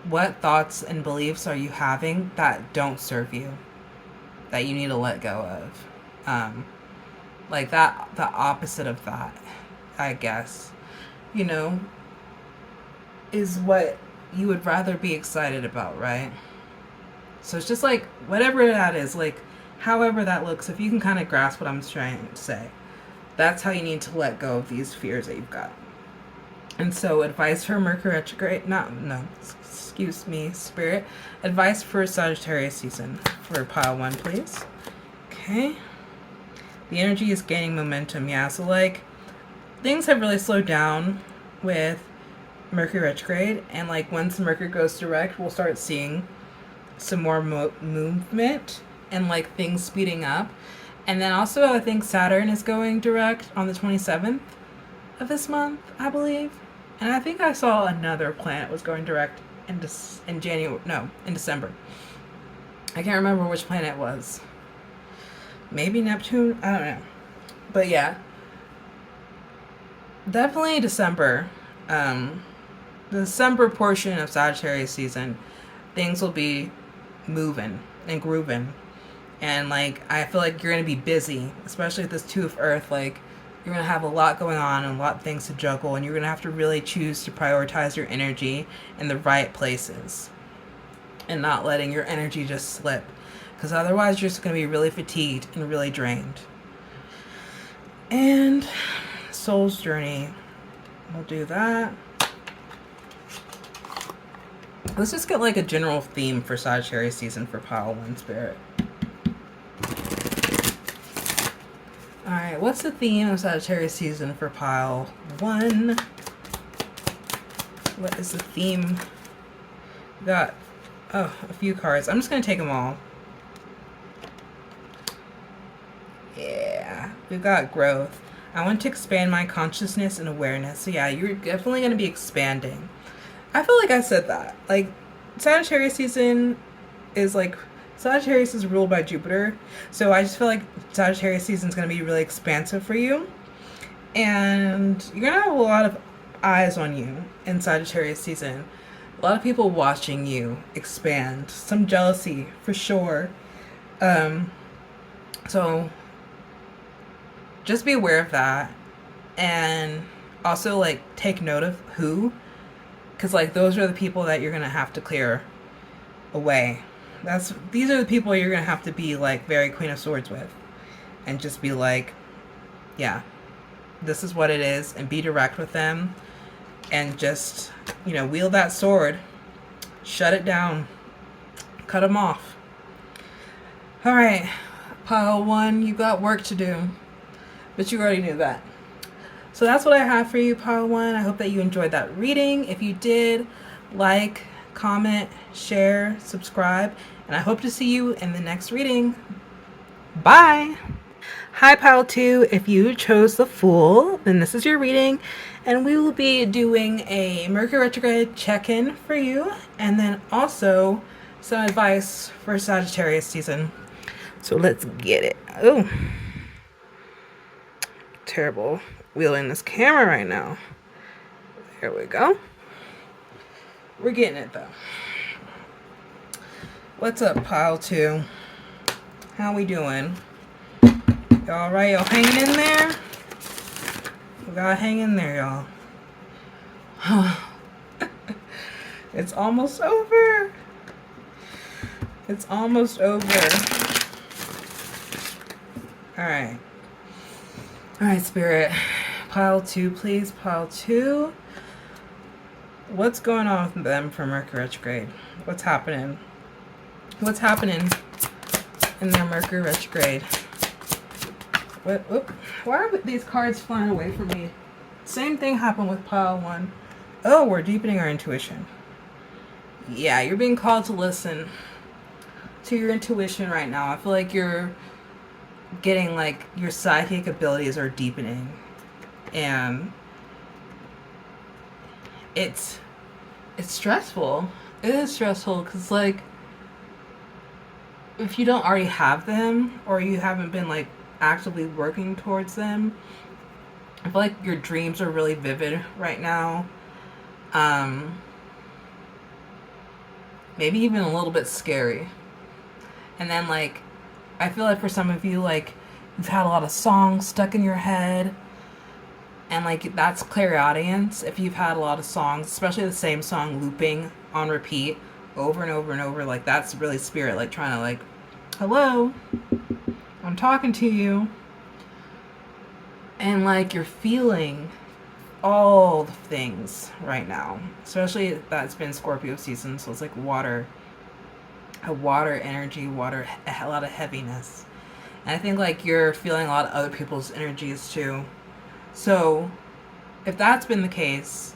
what thoughts and beliefs are you having that don't serve you, that you need to let go of? Like that, the opposite of that, I guess, you know, is what you would rather be excited about, right? So it's just like, whatever that is, like, however that looks, if you can kind of grasp what I'm trying to say, that's how you need to let go of these fears that you've got. And so advice for Mercury Retrograde, excuse me, Spirit. Advice for Sagittarius season for pile 1, please. Okay. The energy is gaining momentum. Yeah, so like things have really slowed down with Mercury Retrograde. And like once Mercury goes direct, we'll start seeing some more movement and like things speeding up. And then also I think Saturn is going direct on the 27th of this month, I believe. And I think I saw another planet was going direct in December. I can't remember which planet it was. Maybe Neptune? I don't know. But yeah. Definitely December. the December portion of Sagittarius season, things will be moving and grooving. And like, I feel like you're going to be busy, especially with this Two of Earth. Like, you're going to have a lot going on and a lot of things to juggle, and you're going to have to really choose to prioritize your energy in the right places and not letting your energy just slip, because otherwise you're just going to be really fatigued and really drained. And Soul's Journey, we'll do that. Let's just get like a general theme for Sagittarius season for pile 1, Spirit. Alright, what's the theme of Sagittarius season for pile 1? What is the theme? We got, a few cards. I'm just going to take them all. Yeah, we've got growth. I want to expand my consciousness and awareness. So yeah, you're definitely going to be expanding. I feel like I said that. Like, Sagittarius season is like, Sagittarius is ruled by Jupiter. So I just feel like Sagittarius season is going to be really expansive for you. And you're going to have a lot of eyes on you in Sagittarius season. A lot of people watching you expand. Some jealousy, for sure. So just be aware of that. And also, like, take note of who. Because, like, those are the people that you're going to have to clear away. These are the people you're going to have to be, like, very Queen of Swords with. And just be like, yeah, this is what it is. And be direct with them. And just, you know, wield that sword. Shut it down. Cut them off. Alright, pile 1, you got work to do. But you already knew that. So that's what I have for you, pile 1. I hope that you enjoyed that reading. If you did, like, comment, share, subscribe, and I hope to see you in the next reading. Bye! Hi, pile 2. If you chose the Fool, then this is your reading, and we will be doing a Mercury Retrograde check-in for you, and then also some advice for Sagittarius season. So let's get it. Oh, terrible wheeling this camera right now. There we go. We're getting it though. What's up, pile 2? How we doing? Y'all alright? Y'all hanging in there? We gotta hang in there, y'all. It's almost over. It's almost over. Alright. Alright, Spirit. Pile 2, please. Pile 2. What's going on with them for Mercury Retrograde? What's happening? What's happening in their Mercury Retrograde? What? Whoop. Why are these cards flying away from me? Same thing happened with pile 1. Oh, we're deepening our intuition. Yeah, you're being called to listen to your intuition right now. I feel like you're getting, like, your psychic abilities are deepening, and it's stressful. It is stressful because, like, if you don't already have them, or you haven't been, like, actively working towards them, I feel like your dreams are really vivid right now. Maybe even a little bit scary. And then, like, I feel like for some of you, like, you've had a lot of songs stuck in your head. And, like, that's clairaudience. If you've had a lot of songs, especially the same song looping on repeat over and over and over, like, that's really spirit, like, trying to, like, hello, I'm talking to you. And, like, you're feeling all the things right now. Especially that's been Scorpio season, so it's like water. A water energy, a lot of heaviness. And I think, like, you're feeling a lot of other people's energies too. So if that's been the case,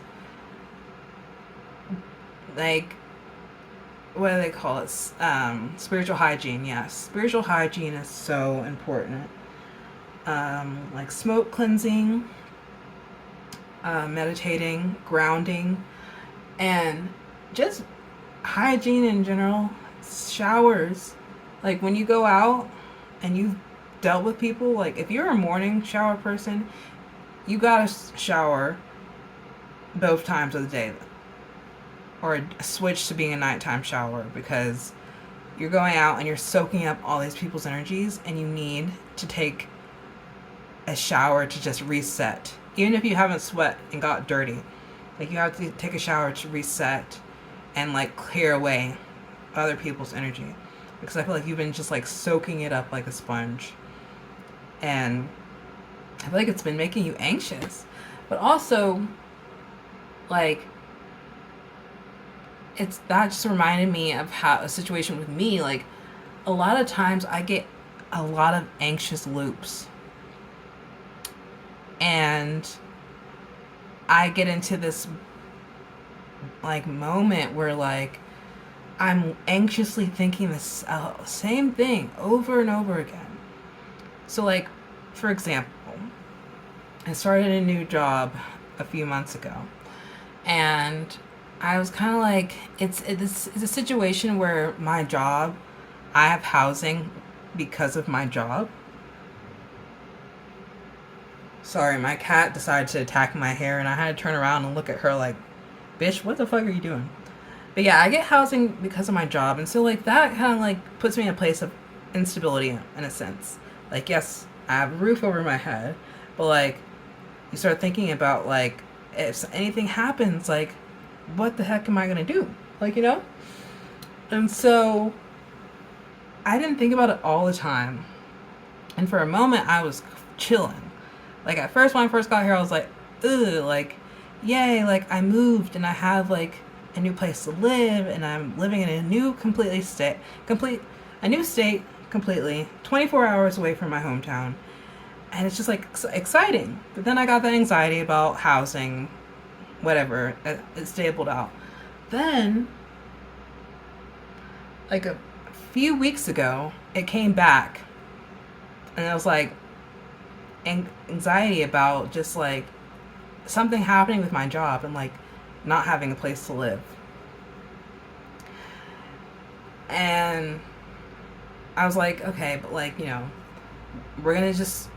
like, what do they call it? Spiritual hygiene. Yes, spiritual hygiene is so important. Like smoke cleansing, meditating, grounding, and just hygiene in general. Showers, like when you go out and you've dealt with people, like if you're a morning shower person, you gotta shower both times of the day. or switch to being a nighttime shower, because you're going out and you're soaking up all these people's energies, and you need to take a shower to just reset. Even if you haven't sweat and got dirty, like, you have to take a shower to reset and like clear away other people's energy, because I feel like you've been just like soaking it up like a sponge, and I feel like it's been making you anxious. But also, like, that just reminded me of how a situation with me, like, a lot of times I get a lot of anxious loops, and I get into this like moment where like I'm anxiously thinking this same thing over and over again. So, like, for example, I started a new job a few months ago, and I was kind of like, it's a situation where my job, I have housing because of my job. Sorry, my cat decided to attack my hair, and I had to turn around and look at her like, bitch, what the fuck are you doing? But yeah, I get housing because of my job, and so like that kind of like puts me in a place of instability in a sense. Like, yes, I have a roof over my head, but like, you start thinking about like, if anything happens, like, what the heck am I gonna do? Like, you know? And so I didn't think about it all the time. And for a moment I was chilling. Like, at first, when I first got here, I was like, ugh, like, yay, like, I moved and I have like a new place to live, and I'm living in a new state completely, 24 hours away from my hometown. And it's just like exciting. But then I got that anxiety about housing, whatever, it stabled out. Then, like a few weeks ago, it came back, and I was like, anxiety about just like something happening with my job and like not having a place to live. And I was like, okay, but like, you know, we're gonna just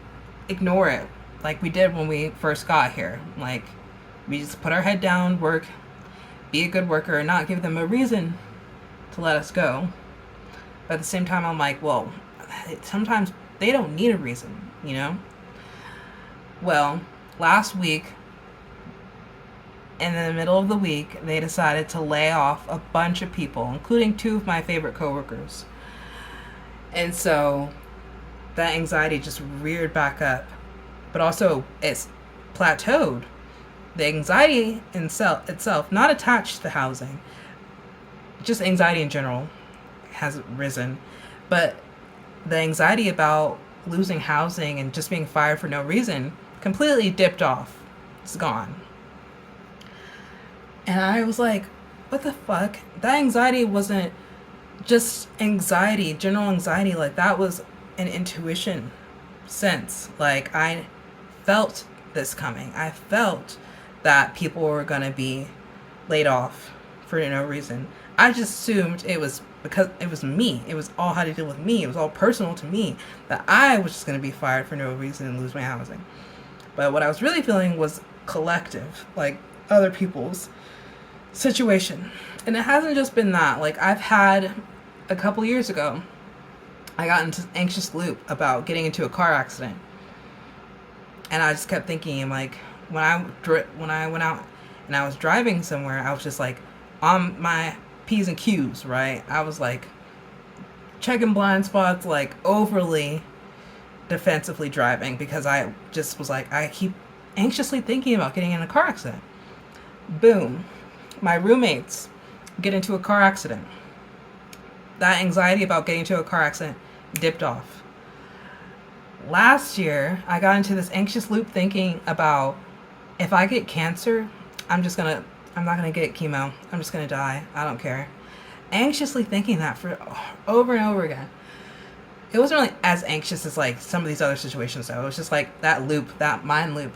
ignore it like we did when we first got here. Like, we just put our head down, work, be a good worker, and not give them a reason to let us go. But at the same time, I'm like, well, sometimes they don't need a reason, you know? Well, last week, in the middle of the week, they decided to lay off a bunch of people, including 2 of my favorite coworkers. And so that anxiety just reared back up. But also, it's plateaued. The anxiety itself, not attached to the housing, just anxiety in general, has risen. But the anxiety about losing housing and just being fired for no reason completely dipped off. It's gone. And I was like, what the fuck? That anxiety wasn't just anxiety, general anxiety. Like, that was an intuition sense. Like, I felt this coming. I felt that people were going to be laid off for no reason. I just assumed it was because it was me. It was all had to do with me. It was all personal to me, that I was just going to be fired for no reason and lose my housing. But what I was really feeling was collective, like other people's situation. And it hasn't just been that. Like, I've had a couple years ago, I got into an anxious loop about getting into a car accident. And I just kept thinking, I'm like, when I went out and I was driving somewhere, I was just like on my P's and Q's, right? I was like checking blind spots, like overly defensively driving, because I just was like, I keep anxiously thinking about getting in a car accident. Boom. My roommates get into a car accident. That anxiety about getting into a car accident dipped off. Last year, I got into this anxious loop thinking about, if I get cancer, I'm not gonna get chemo. I'm just gonna die. I don't care. Anxiously thinking that for over and over again. It wasn't really as anxious as like some of these other situations though. It was just like that loop, that mind loop.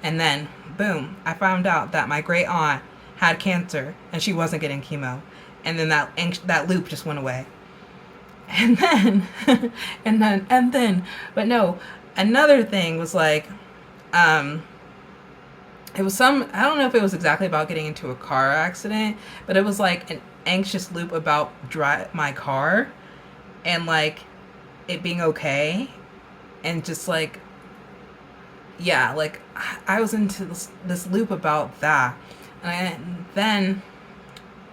And then, boom, I found out that my great aunt had cancer and she wasn't getting chemo. And then that loop just went away. And then, but no, another thing was like, It was some, I don't know if it was exactly about getting into a car accident, but it was like an anxious loop about my car and like it being okay. And just like, yeah, like I was into this loop about that. And then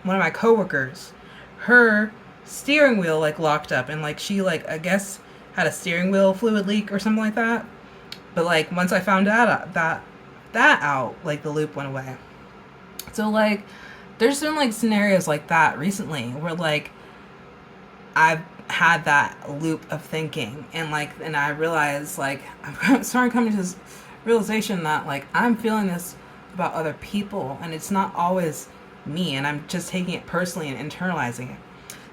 one of my coworkers, her steering wheel like locked up, and like she like, I guess, had a steering wheel fluid leak or something like that. But like once I found out that out, like the loop went away. So like there's been like scenarios like that recently where like I've had that loop of thinking, and like, and I realized like I'm starting coming to this realization that like I'm feeling this about other people, and it's not always me, and I'm just taking it personally and internalizing it.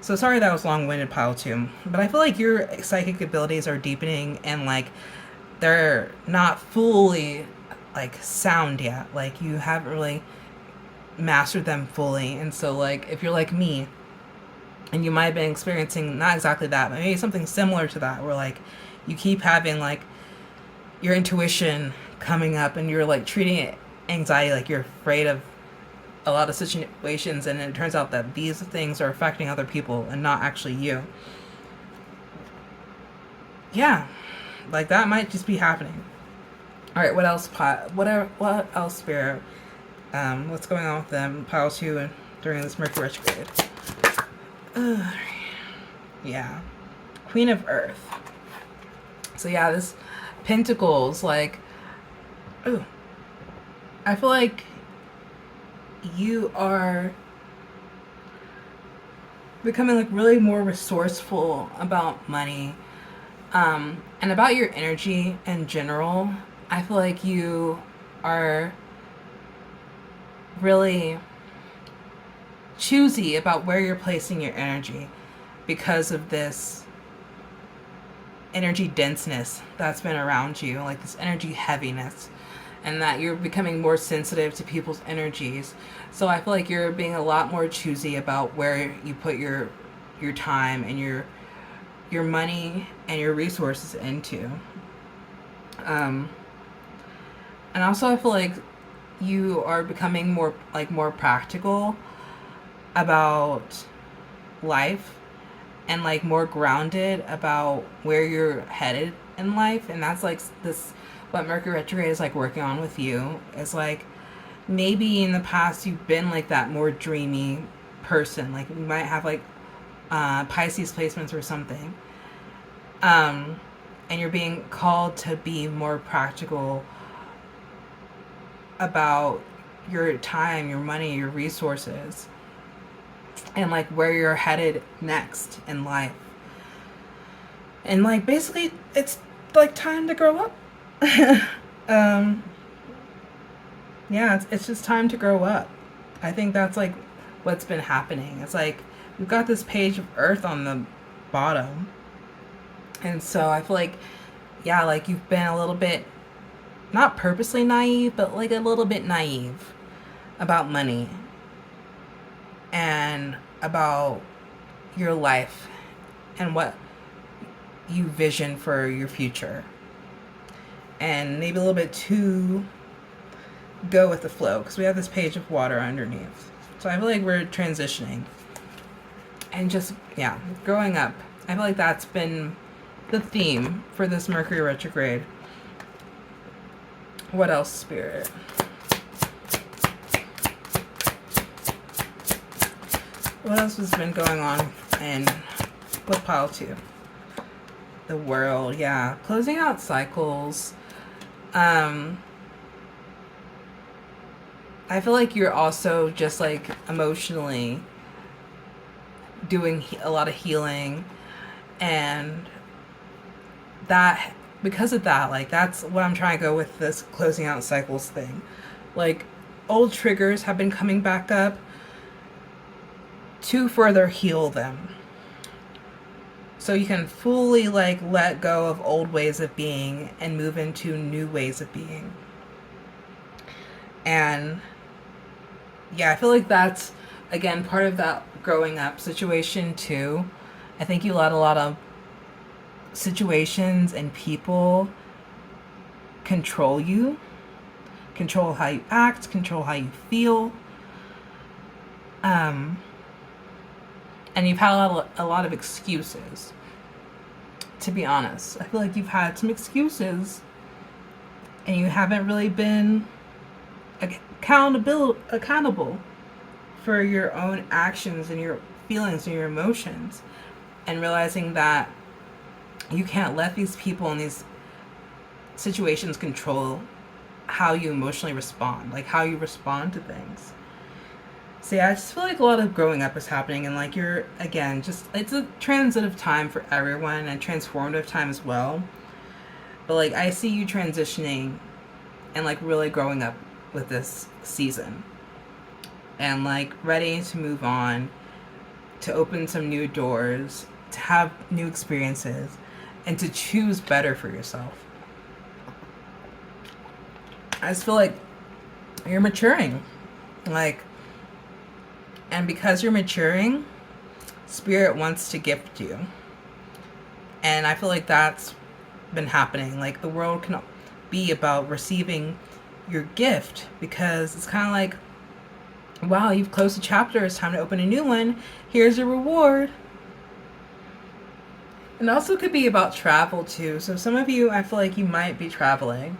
So sorry that was long-winded, pile 2, but I feel like your psychic abilities are deepening, and like they're not fully like sound yet. Like you haven't really mastered them fully. And so like if you're like me, and you might have been experiencing not exactly that, but maybe something similar to that, where like you keep having like your intuition coming up, and you're like treating it anxiety, like you're afraid of a lot of situations, and it turns out that these things are affecting other people and not actually you. Yeah, like that might just be happening. All right, what else? What else, Spirit? What's going on with them? Pile 2 during this Mercury retrograde. Yeah, Queen of Earth. So yeah, this Pentacles, like, ooh, I feel like you are becoming like really more resourceful about money, and about your energy in general. I feel like you are really choosy about where you're placing your energy because of this energy denseness that's been around you, like this energy heaviness, and that you're becoming more sensitive to people's energies. So I feel like you're being a lot more choosy about where you put your time and your money and your resources into. And also I feel like you are becoming more practical about life, and like more grounded about where you're headed in life. And that's like this, what Mercury retrograde is like working on with you, is like maybe in the past you've been like that more dreamy person, like you might have like Pisces placements or something, and you're being called to be more practical about your time, your money, your resources, and like where you're headed next in life. And like basically it's like time to grow up. Yeah, it's just time to grow up. I think that's like what's been happening. It's like we've got this page of Earth on the bottom, and so I feel like, yeah, like you've been a little bit, not purposely naive, but like a little bit naive about money and about your life and what you vision for your future, and maybe a little bit too go with the flow, because we have this page of water underneath. So I feel like we're transitioning and just, yeah, growing up. I feel like that's been the theme for this Mercury retrograde. What else, Spirit? What else has been going on in with pile 2? The World, yeah. Closing out cycles. I feel like you're also just like emotionally doing a lot of healing, and that, because of that, like that's what I'm trying to go with this closing out cycles thing. Like old triggers have been coming back up to further heal them, so you can fully like let go of old ways of being and move into new ways of being. And yeah, I feel like that's again part of that growing up situation too. I think you let a lot of situations and people control you, control how you act, control how you feel. And you've had a lot of excuses, to be honest. I feel like you've had some excuses and you haven't really been accountable for your own actions and your feelings and your emotions, and realizing that you can't let these people in these situations control how you emotionally respond, like how you respond to things. So yeah, I just feel like a lot of growing up is happening, and like you're, again, just, it's a transitive time for everyone, and transformative time as well. But like I see you transitioning and like really growing up with this season, and like ready to move on, to open some new doors, to have new experiences, and to choose better for yourself. I just feel like you're maturing, like, and because you're maturing, Spirit wants to gift you. And I feel like that's been happening. Like the world can be about receiving your gift, because it's kind of like, wow, you've closed a chapter, it's time to open a new one. Here's your reward. And also could be about travel too. So some of you, I feel like you might be traveling,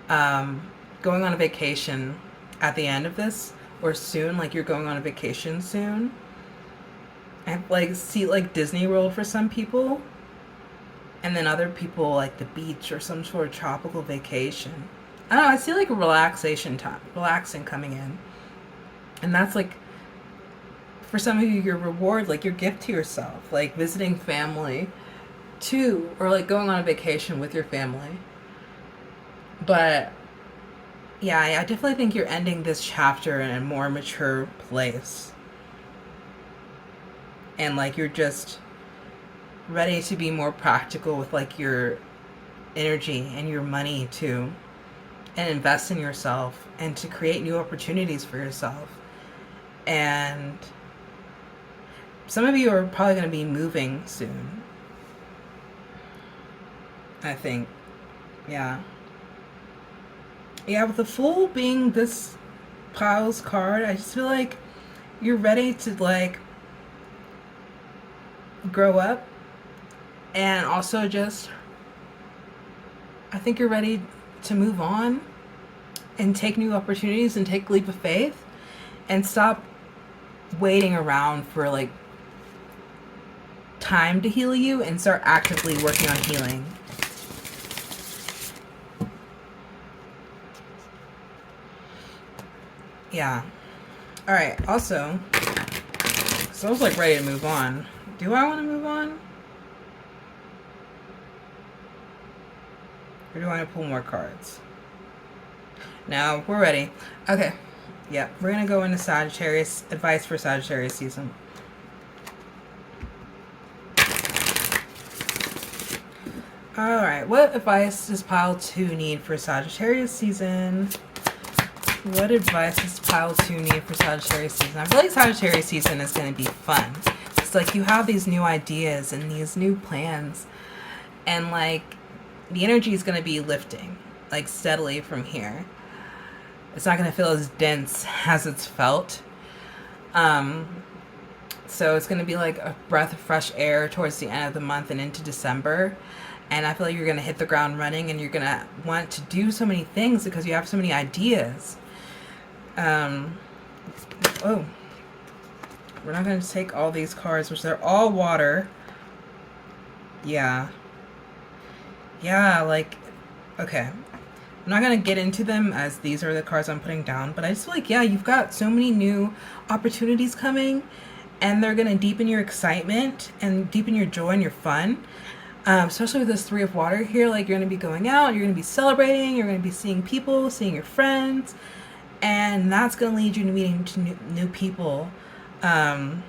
going on a vacation at the end of this, or soon, like you're going on a vacation soon. I like see like Disney World for some people, and then other people like the beach or some sort of tropical vacation. I don't know, I see like a relaxation time, relaxing coming in. And that's like, for some of you, your reward, like your gift to yourself, like visiting family too, or like going on a vacation with your family. But yeah, I definitely think you're ending this chapter in a more mature place. And like you're just ready to be more practical with like your energy and your money too, and invest in yourself and to create new opportunities for yourself. And some of you are probably going to be moving soon, I think. Yeah. Yeah, with the Fool being this pile's card, I just feel like you're ready to like grow up, and also just, I think you're ready to move on and take new opportunities and take a leap of faith, and stop waiting around for like time to heal you, and start actively working on healing. Yeah. All right. Also, so I was like ready to move on. Do I want to move on? Or do I want to pull more cards? No, we're ready. Okay. Yeah, we're going to go into Sagittarius, advice for Sagittarius season. Alright, what advice does pile 2 need for Sagittarius season? What advice does pile 2 need for Sagittarius season? I feel like Sagittarius season is going to be fun. It's like you have these new ideas and these new plans, and like the energy is going to be lifting like steadily from here. It's not going to feel as dense as it's felt. So it's going to be like a breath of fresh air towards the end of the month and into December. And I feel like you're going to hit the ground running, and you're going to want to do so many things because you have so many ideas. Oh, we're not going to take all these cards, which they're all water. Yeah. Yeah, like, okay. I'm not going to get into them as these are the cards I'm putting down, but I just feel like, yeah, you've got so many new opportunities coming, and they're going to deepen your excitement and deepen your joy and your fun. Especially with this 3 of water here, like you're going to be going out, you're going to be celebrating, you're going to be seeing people, seeing your friends, and that's going to lead you to meeting to new people, and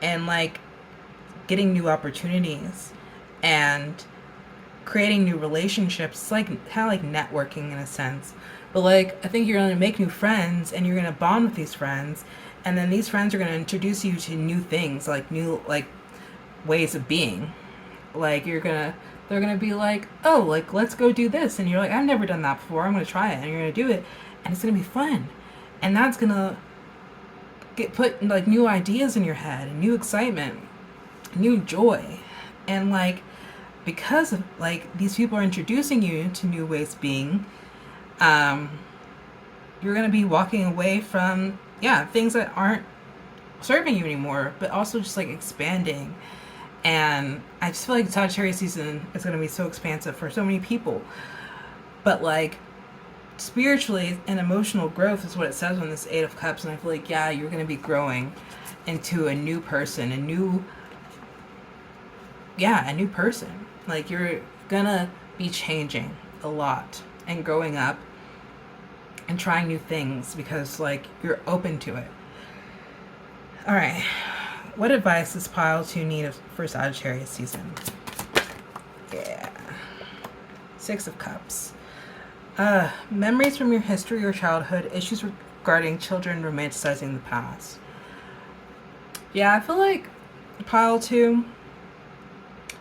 like getting new opportunities and creating new relationships. It's like kind of like networking in a sense, but like I think you're going to make new friends, and you're going to bond with these friends, and then these friends are going to introduce you to new things, like new like ways of being. Like you're gonna they're going to be like, oh, like, let's go do this. And you're like, I've never done that before. I'm going to try it. And you're going to do it. And it's going to be fun. And that's going to put like new ideas in your head and new excitement, new joy. And like, because of like these people are introducing you to new ways of being, you're going to be walking away from, things that aren't serving you anymore, but also just like expanding. And I just feel like Sagittarius season is going to be so expansive for so many people. But like spiritually and emotional growth is what it says on this Eight of Cups. And I feel like, you're going to be growing into a new person, a new person. Like you're going to be changing a lot and growing up and trying new things because like you're open to it. All right. What advice does pile 2 need for Sagittarius season? Yeah. 6 of Cups. Memories from your history or childhood, issues regarding children romanticizing the past. Yeah, I feel like pile 2,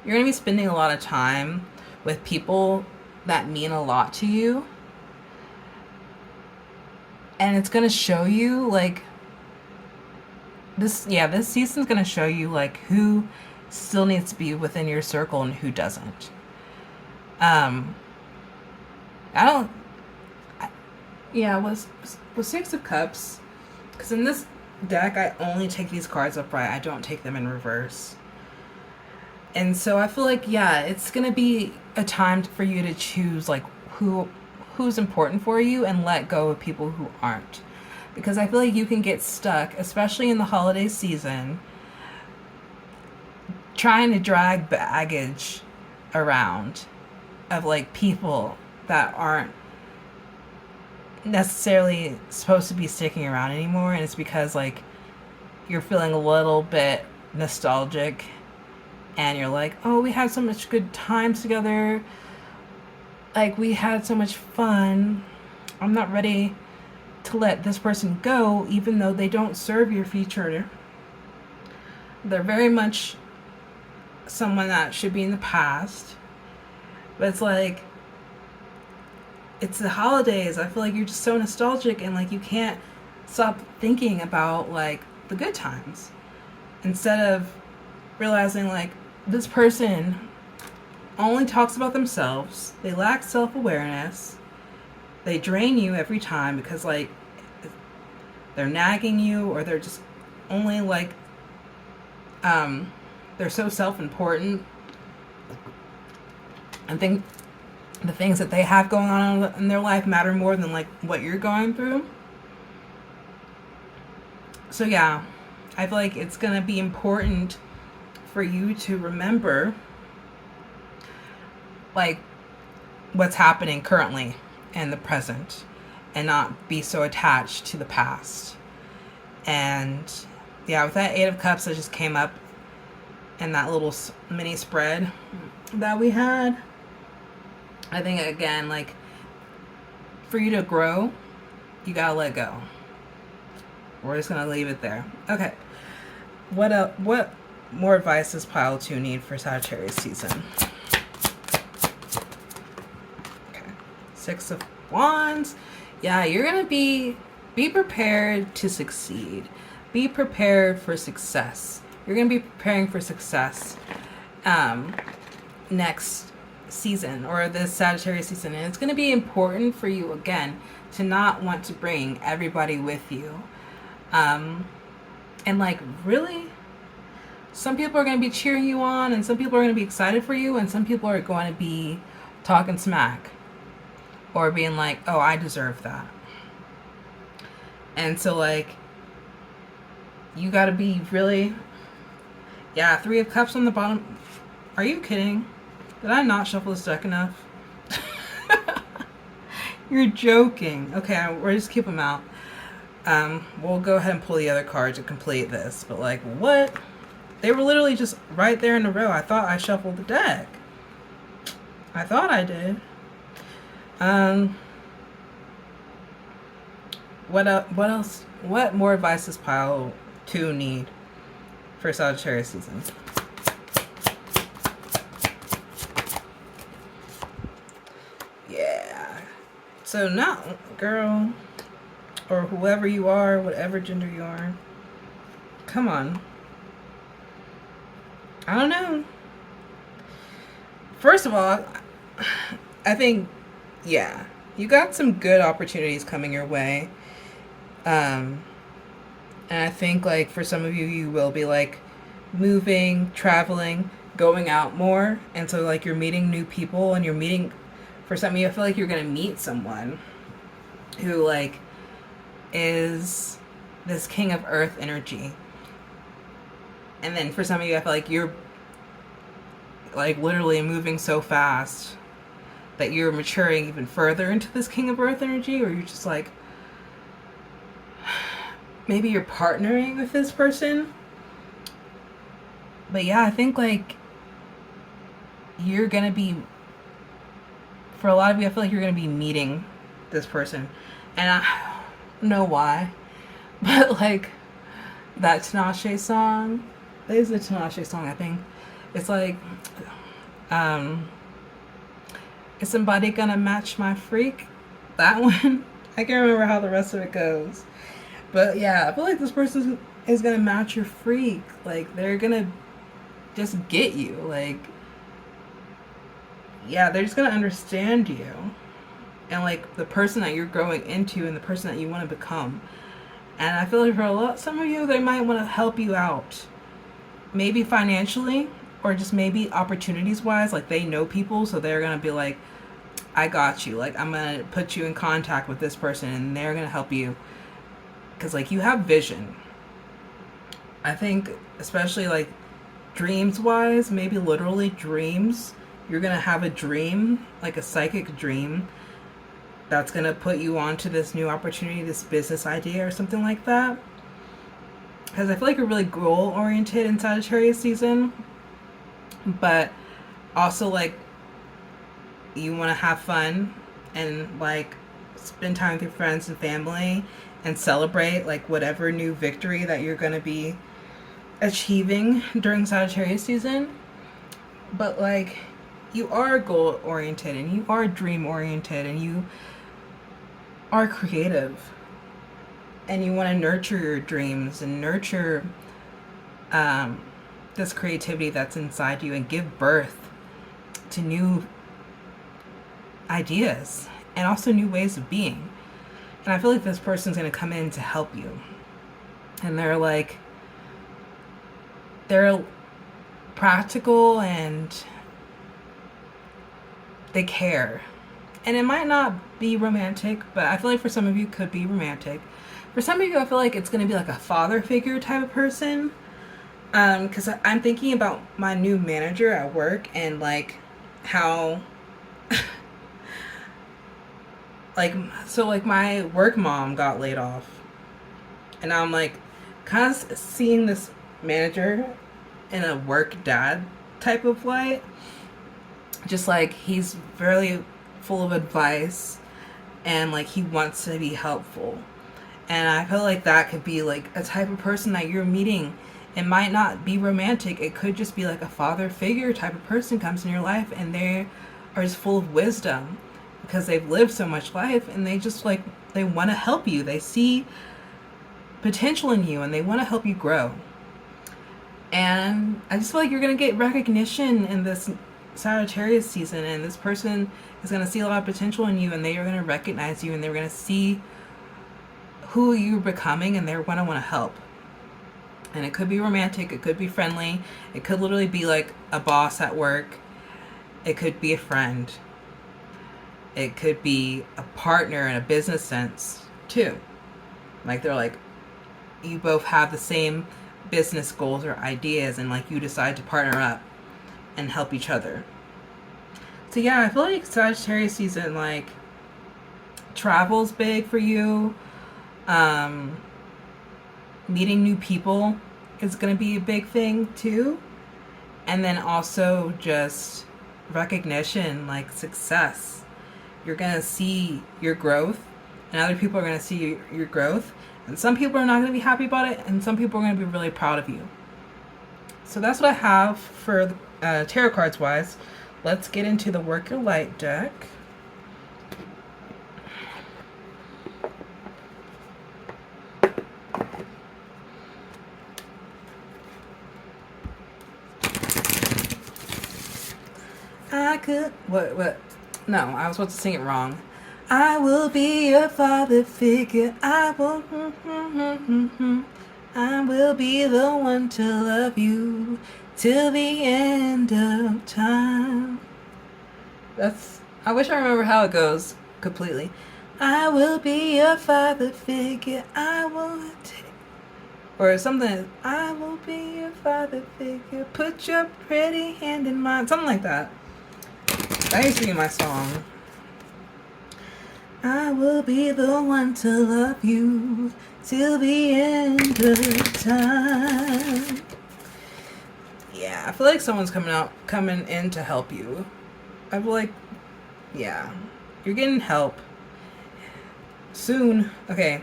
you're going to be spending a lot of time with people that mean a lot to you. And it's going to show you like this season's going to show you like who still needs to be within your circle and who doesn't. With 6 of Cups, because in this deck I only take these cards upright. I don't take them in reverse. And so I feel like, it's going to be a time for you to choose like who's important for you and let go of people who aren't. Because I feel like you can get stuck, especially in the holiday season, trying to drag baggage around of like people that aren't necessarily supposed to be sticking around anymore. And it's because like you're feeling a little bit nostalgic and you're like, oh, we had so much good times together. Like we had so much fun. I'm not ready to let this person go, even though they don't serve your future. They're very much someone that should be in the past. But it's like, it's the holidays. I feel like you're just so nostalgic and like you can't stop thinking about like the good times. Instead of realizing like this person only talks about themselves. They lack self-awareness. They drain you every time because like they're nagging you, or they're just only like they're so self-important and think the things that they have going on in their life matter more than like what you're going through. So I feel like it's gonna be important for you to remember like what's happening currently in the present and not be so attached to the past. And with that Eight of Cups that just came up in that little mini spread that we had, I think again, like for you to grow, you gotta let go. We're just gonna leave it there. Okay. What more advice does pile 2 need for Sagittarius season? 6 of Wands. You're gonna be prepared to succeed. Be prepared for success. You're gonna be preparing for success next season, or this Sagittarius season, and it's gonna be important for you again to not want to bring everybody with you. And like really, some people are gonna be cheering you on, and some people are gonna be excited for you, and some people are going to be talking smack. Or being like, oh, I deserve that. And so, like, you gotta be really... 3 of Cups on the bottom. Are you kidding? Did I not shuffle this deck enough? You're joking. Okay, we'll just keep them out. We'll go ahead and pull the other card to complete this. But, like, what? They were literally just right there in a row. I thought I shuffled the deck. I thought I did. What else? What more advice does pile 2 need for Sagittarius season? So no, girl, or whoever you are, whatever gender you are, come on. I don't know. First of all, I think, yeah, you got some good opportunities coming your way. Um, and I think, like, for some of you, you will be, like, moving, traveling, going out more. And so, like, you're meeting new people and you're meeting, for some of you, I feel like you're going to meet someone who, like, is this king of earth energy. And then for some of you, I feel like you're, like, literally moving so fast that you're maturing even further into this king of earth energy, or you're just like, maybe you're partnering with this person. But yeah, I think, like, you're gonna be, for a lot of you, I feel like you're gonna be meeting this person. And I don't know why, but, like, that Tinashe song, that is the Tinashe song, I think. It's like, is somebody gonna match my freak? That one. I can't remember how the rest of it goes. But yeah, I feel like this person is gonna match your freak. Like, they're gonna just get you. Like, yeah, they're just gonna understand you. And, like, the person that you're growing into and the person that you want to become. And I feel like for some of you, they might want to help you out. Maybe financially, or just maybe opportunities wise. Like, they know people, so they're gonna be like, I got you. Like, I'm gonna put you in contact with this person and they're gonna help you. Because, like, you have vision. I think, especially, like, dreams wise, maybe literally dreams. You're gonna have a dream, like a psychic dream, that's gonna put you onto this new opportunity, this business idea or something like that. Because I feel like you're really goal oriented in Sagittarius season, but also, like, you want to have fun and, like, spend time with your friends and family and celebrate, like, whatever new victory that you're going to be achieving during Sagittarius season. But, like, you are goal oriented and you are dream oriented and you are creative and you want to nurture your dreams and nurture this creativity that's inside you and give birth to new ideas and also new ways of being. And I feel like this person's going to come in to help you. And they're like, they're practical and they care. And it might not be romantic, but I feel like for some of you it could be romantic. For some of you, I feel like it's going to be like a father figure type of person. Because I'm thinking about my new manager at work and, like, how like, so, like, my work mom got laid off, and I'm, like, kind of seeing this manager in a work dad type of light. Just, like, he's very full of advice and, like, he wants to be helpful. And I feel like that could be, like, a type of person that you're meeting. It might not be romantic. It could just be like a father figure type of person comes in your life and they are just full of wisdom because they've lived so much life and they just, like, they want to help you. They see potential in you and they want to help you grow. And I just feel like you're going to get recognition in this Sagittarius season, and this person is going to see a lot of potential in you and they are going to recognize you and they're going to see who you're becoming and they're going to want to help. And it could be romantic, it could be friendly, it could literally be like a boss at work, it could be a friend, it could be a partner in a business sense too. Like, they're like, you both have the same business goals or ideas and, like, you decide to partner up and help each other. So yeah, I feel like Sagittarius season, like, travel's big for you. Meeting new people is going to be a big thing too. And then also just recognition, like success. You're going to see your growth and other people are going to see your growth. And some people are not going to be happy about it and some people are going to be really proud of you. So that's what I have for tarot cards wise. Let's get into the Work Your Light deck. I could. What? No, I was supposed to sing it wrong. I will be your father figure. I will. I will be the one to love you till the end of time. I wish I remember how it goes completely. I will be your father figure. I will take. Or something. I will be your father figure. Put your pretty hand in mine. Something like that. That used to be my song. I will be the one to love you till the end of time. Yeah, I feel like someone's coming in to help you. I feel like, yeah, you're getting help soon. Okay.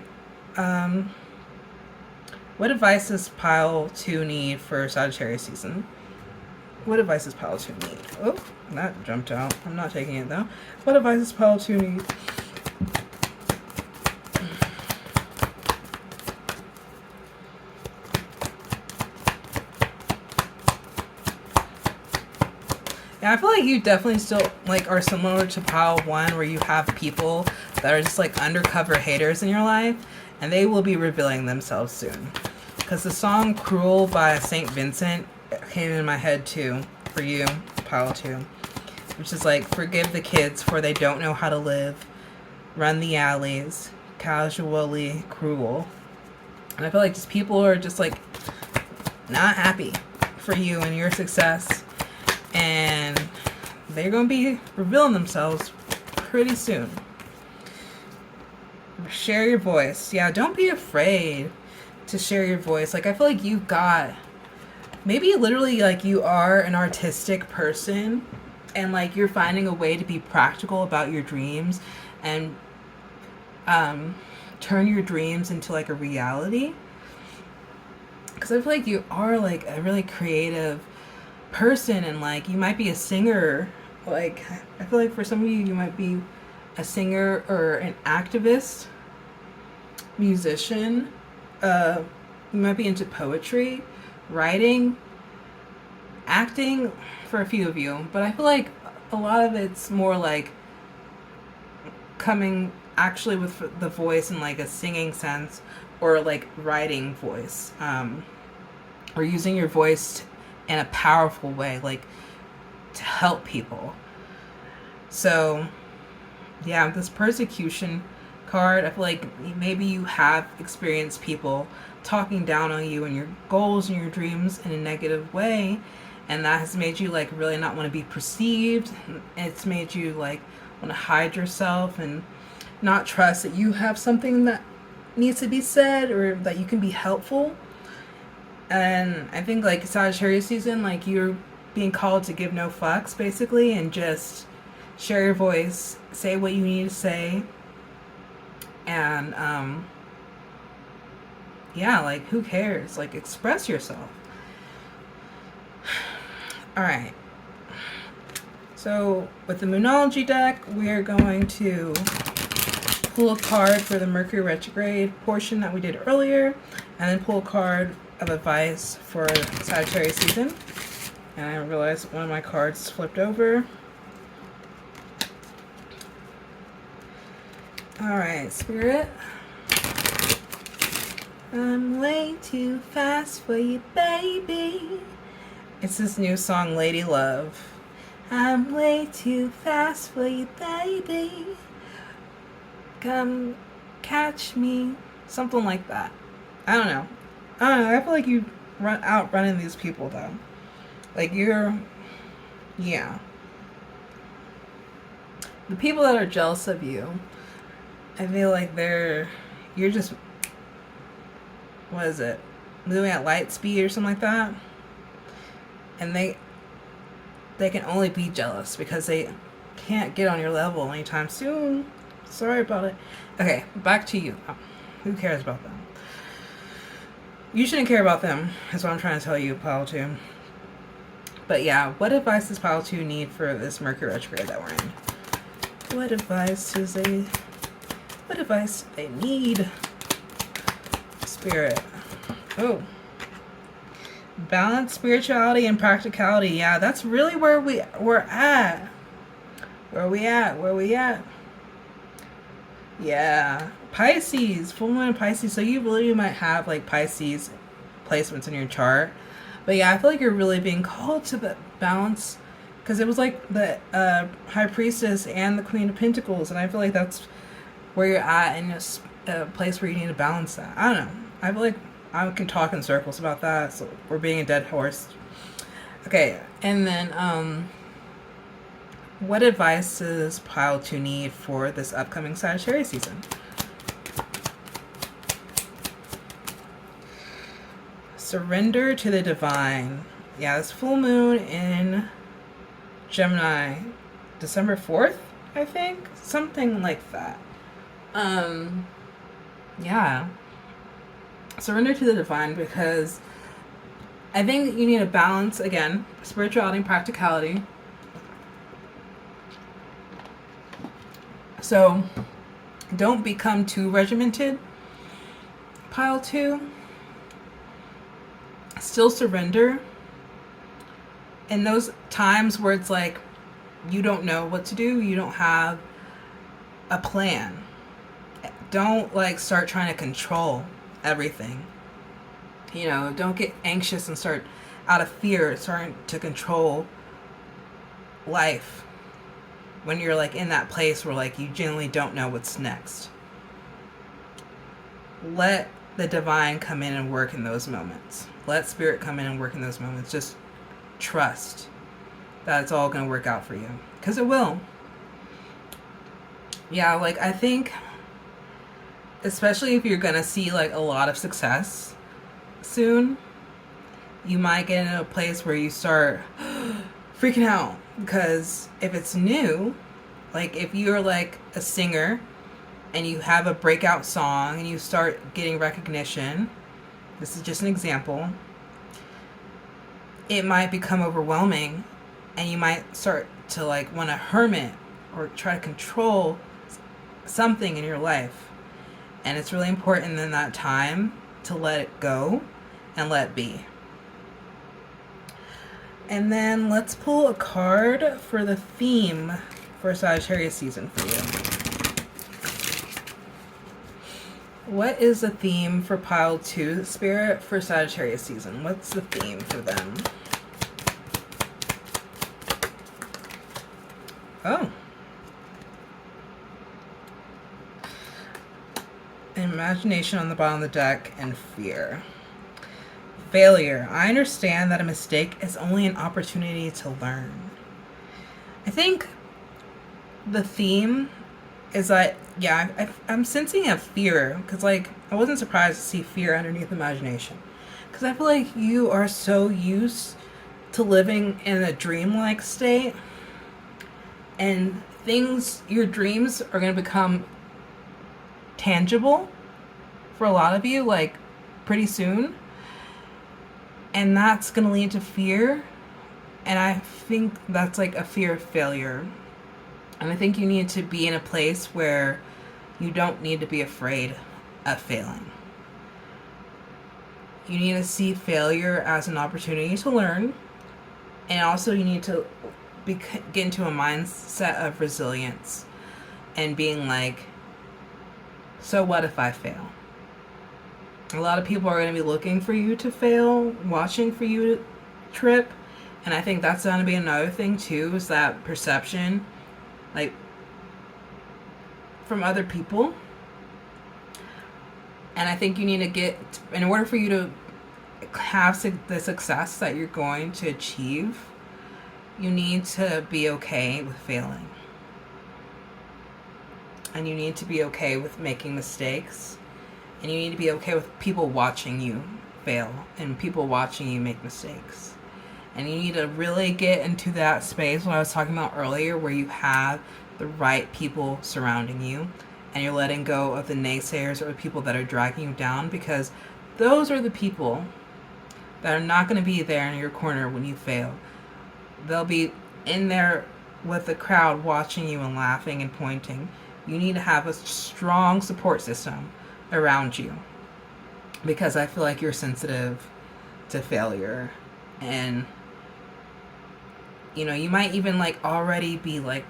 What advice does pile 2 need for Sagittarius season? What advice does pile 2 need? Oh, that jumped out. I'm not taking it though. What advice does pile 2 need? Yeah, I feel like you definitely still like are similar to pile 1, where you have people that are just like undercover haters in your life, and they will be revealing themselves soon. Because the song "Cruel" by Saint Vincent came in my head too for you, pile 2, which is like, forgive the kids for they don't know how to live, run the alleys, casually cruel. And I feel like just people are just like not happy for you and your success, and they're going to be revealing themselves pretty soon. Share your voice. Yeah, don't be afraid to share your voice. Like, I feel like you've got, maybe literally like you are an artistic person, and like you're finding a way to be practical about your dreams and turn your dreams into like a reality. Because I feel like you are like a really creative person, and like you might be a singer. Like, I feel like for some of you, you might be a singer or an activist, musician. You might be into poetry, writing, acting for a few of you. But I feel like a lot of it's more like coming actually with the voice in like a singing sense, or like writing voice, or using your voice in a powerful way, like to help people. So yeah, this persecution card, I feel like maybe you have experienced people talking down on you and your goals and your dreams in a negative way, and that has made you like really not want to be perceived. It's made you like want to hide yourself and not trust that you have something that needs to be said, or that you can be helpful. And I think like Sagittarius season, like you're being called to give no fucks basically, and just share your voice, say what you need to say, and yeah, like who cares? Like, express yourself. All right. So with the Moonology deck, we're going to pull a card for the Mercury Retrograde portion that we did earlier, and then pull a card of advice for Sagittarius season. And I realized one of my cards flipped over. Alright, Spirit. I'm way too fast for you, baby. It's this new song, Lady Love. I'm way too fast for you, baby. Come catch me. Something like that. I don't know. I feel like you outrunning these people though. Like yeah. The people that are jealous of you, I feel like you're just, what is it? Moving at light speed or something like that. And they can only be jealous because they can't get on your level anytime soon. Sorry about it. Okay, back to you. Who cares about them? You shouldn't care about them, is what I'm trying to tell you, Pile 2. But yeah, what advice does Pile 2 need for this Mercury retrograde that we're in? What advice do they need? Spirit. Oh. Balance, spirituality, and practicality. Yeah, that's really where we're at. Where we at? Where we at? Yeah. Pisces, full moon in Pisces. So you really might have like Pisces placements in your chart. But yeah, I feel like you're really being called to the balance because it was like the High Priestess and the Queen of Pentacles. And I feel like that's where you're at in a place where you need to balance that. I don't know. I feel like I can talk in circles about that. So we're being a dead horse. Okay. And then, what advice does pile 2 need for this upcoming Sagittarius season? Surrender to the divine. Yeah, this full moon in Gemini, December 4th, I think? Something like that. Yeah. Surrender to the divine because I think you need a balance, again, spirituality and practicality. So don't become too regimented, pile 2. Still surrender. In those times where it's like you don't know what to do, you don't have a plan. Don't like start trying to control everything. You know, don't get anxious and start out of fear starting to control life when you're like in that place where like you genuinely don't know what's next. Let the divine come in and work in those moments. Let spirit come in and work in those moments. Just trust that it's all going to work out for you. Because it will. Yeah, like I think, especially if you're going to see like a lot of success soon, you might get in a place where you start freaking out. Because if it's new, like if you're like a singer and you have a breakout song and you start getting recognition, this is just an example, it might become overwhelming and you might start to like want to hermit or try to control something in your life. And it's really important in that time to let it go and let it be. And then let's pull a card for the theme for Sagittarius season for you. What is the theme for pile 2 spirit for Sagittarius season? What's the theme for them? Oh. Imagination on the bottom of the deck and fear. Failure. I understand that a mistake is only an opportunity to learn. I think the theme is that, yeah, I'm sensing a fear because, like, I wasn't surprised to see fear underneath imagination because I feel like you are so used to living in a dreamlike state and your dreams are going to become tangible for a lot of you, like, pretty soon. And that's going to lead to fear. And I think that's like a fear of failure. And I think you need to be in a place where you don't need to be afraid of failing. You need to see failure as an opportunity to learn. And also you need to get into a mindset of resilience and being like, so what if I fail? A lot of people are going to be looking for you to fail, watching for you to trip. And I think that's going to be another thing too, is that perception, like, from other people. And I think you need to get, in order for you to have the success that you're going to achieve, you need to be okay with failing. And you need to be okay with making mistakes. And you need to be okay with people watching you fail and people watching you make mistakes. And you need to really get into that space, what I was talking about earlier, where you have the right people surrounding you and you're letting go of the naysayers or the people that are dragging you down, because those are the people that are not going to be there in your corner when you fail. They'll be in there with the crowd watching you and laughing and pointing. You need to have a strong support system around you, because I feel like you're sensitive to failure. And you know, you might even like already be like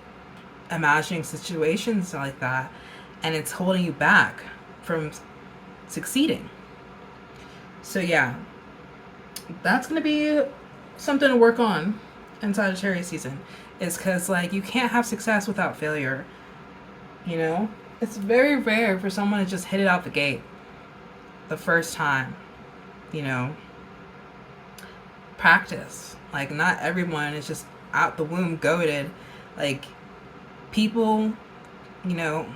imagining situations like that, and it's holding you back from succeeding. So yeah, that's gonna be something to work on in Sagittarius season, is because like you can't have success without failure. You know, it's very rare for someone to just hit it out the gate the first time. You know, practice. Like, not everyone is just out the womb goated. Like, people, you know,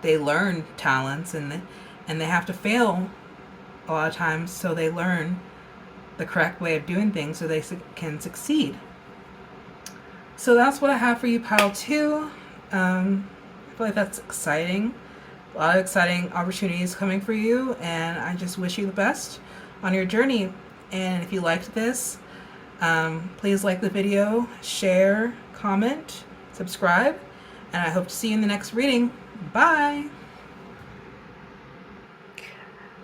they learn talents, and they have to fail a lot of times so they learn the correct way of doing things so they can succeed. So that's what I have for you, pile 2. I feel like that's exciting. A lot of exciting opportunities coming for you, and I just wish you the best on your journey. And if you liked this, please like the video, share, comment, subscribe, and I hope to see you in the next reading. Bye!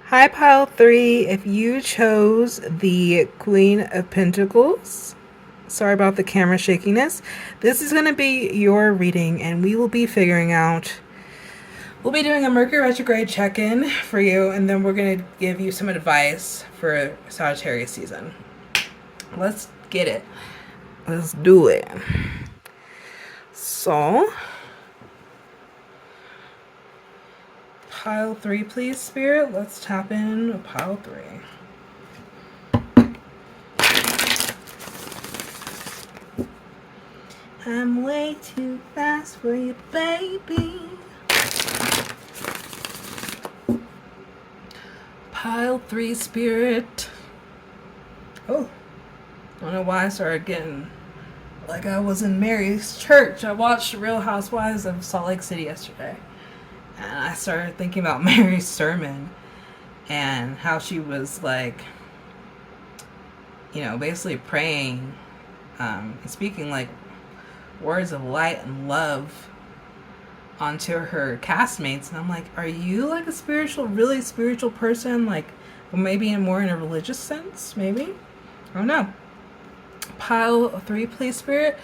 Hi, pile 3. If you chose the Queen of Pentacles, sorry about the camera shakiness, this is going to be your reading, and we will be figuring out, we'll be doing a Mercury Retrograde check-in for you, and then we're going to give you some advice for Sagittarius season. Let's get it. Let's do it. So, pile 3, please, Spirit. Let's tap in with pile 3. I'm way too fast for you, baby. Pile 3, Spirit. Oh, I don't know why I started getting like I was in Mary's church. I watched Real Housewives of Salt Lake City yesterday, and I started thinking about Mary's sermon and how she was like, you know, basically praying and speaking like words of light and love onto her castmates. And I'm like, are you like a spiritual, really spiritual person? Like, well, maybe more in a religious sense, maybe? I don't know. Pile 3, please, Spirit.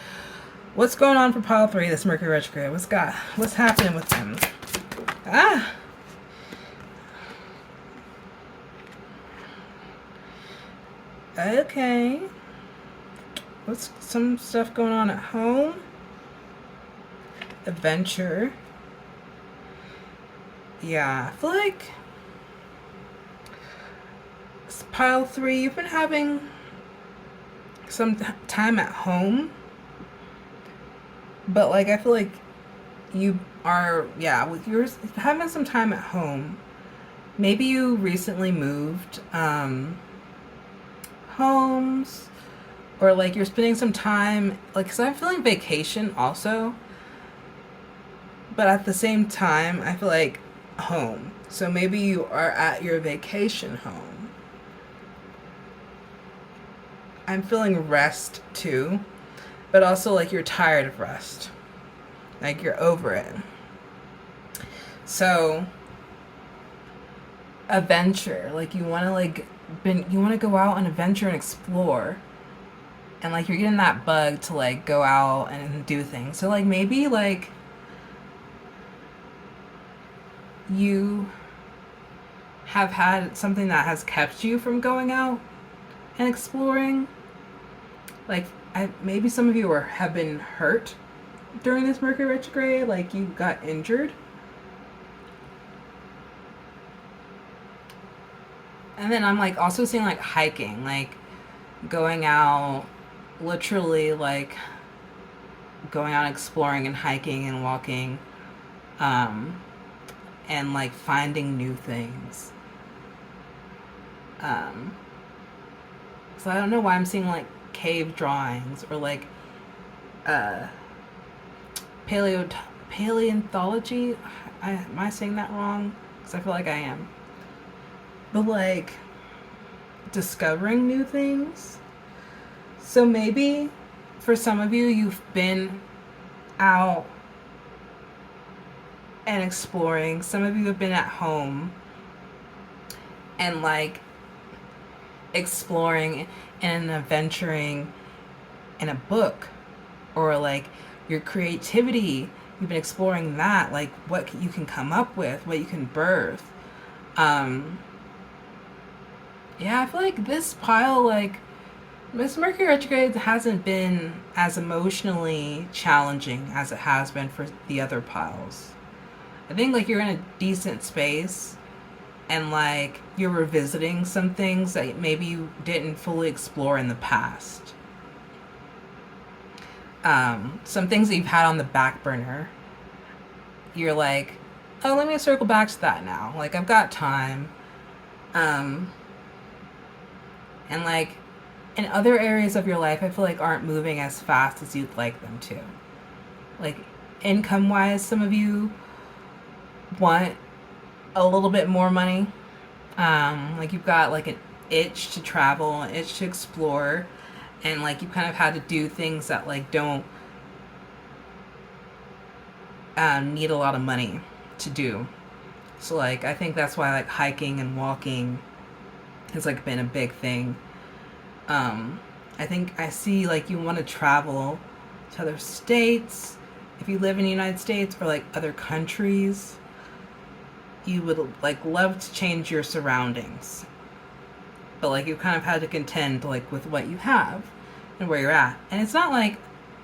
What's going on for pile 3, this Mercury retrograde? What's happening with them? Okay. What's some stuff going on at home? Adventure. Yeah, I feel like pile 3, you've been having some time at home, but like I feel like you are, yeah, with yours having some time at home. Maybe you recently moved homes, or like you're spending some time, like, because I'm feeling vacation also, but at the same time I feel like home. So maybe you are at your vacation home. I'm feeling rest too, but also like you're tired of rest, like you're over it. So adventure, like you want to go out on adventure and explore, and like you're getting that bug to like go out and do things. So like maybe like you have had something that has kept you from going out and exploring. Like maybe some of you have been hurt during this Mercury retrograde, like you got injured. And then I'm like also seeing like hiking, like going out, literally like going out exploring and hiking and walking, and like finding new things. So I don't know why I'm seeing like cave drawings or like paleontology. Am I saying that wrong? Because I feel like I am. But like discovering new things. So maybe for some of you, you've been out and exploring. Some of you have been at home and like exploring and adventuring in a book, or like your creativity, you've been exploring that, like what you can come up with, what you can birth. um yeah, I feel like this pile, like Miss Mercury retrograde hasn't been as emotionally challenging as it has been for the other piles. I think like you're in a decent space, and like you're revisiting some things that maybe you didn't fully explore in the past. Some things that you've had on the back burner, you're like, oh, let me circle back to that now. Like, I've got time. Um, and like in other areas of your life, I feel like aren't moving as fast as you'd like them to. Like, income wise, some of you want a little bit more money. Like, you've got like an itch to travel, an itch to explore, and like you kind of had to do things that like don't need a lot of money to do. So like I think that's why like hiking and walking has like been a big thing. I think I see like you want to travel to other states. If you live in the United States or like other countries, you would like love to change your surroundings. But like you kind of had to contend like with what you have and where you're at. And it's not like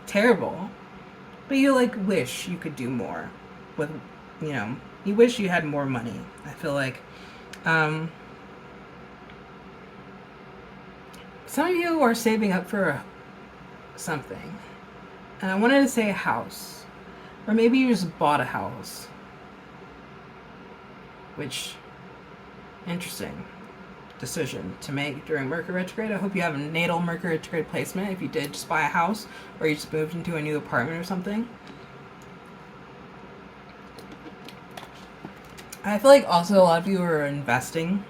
terrible, but you like wish you could do more with, you know, you wish you had more money. I feel like some of you are saving up for something. And I wanted to say a house. Or maybe you just bought a house. Which, interesting decision to make during Mercury retrograde. I hope you have a natal Mercury retrograde placement if you did just buy a house, or you just moved into a new apartment or something. I feel like also a lot of you are investing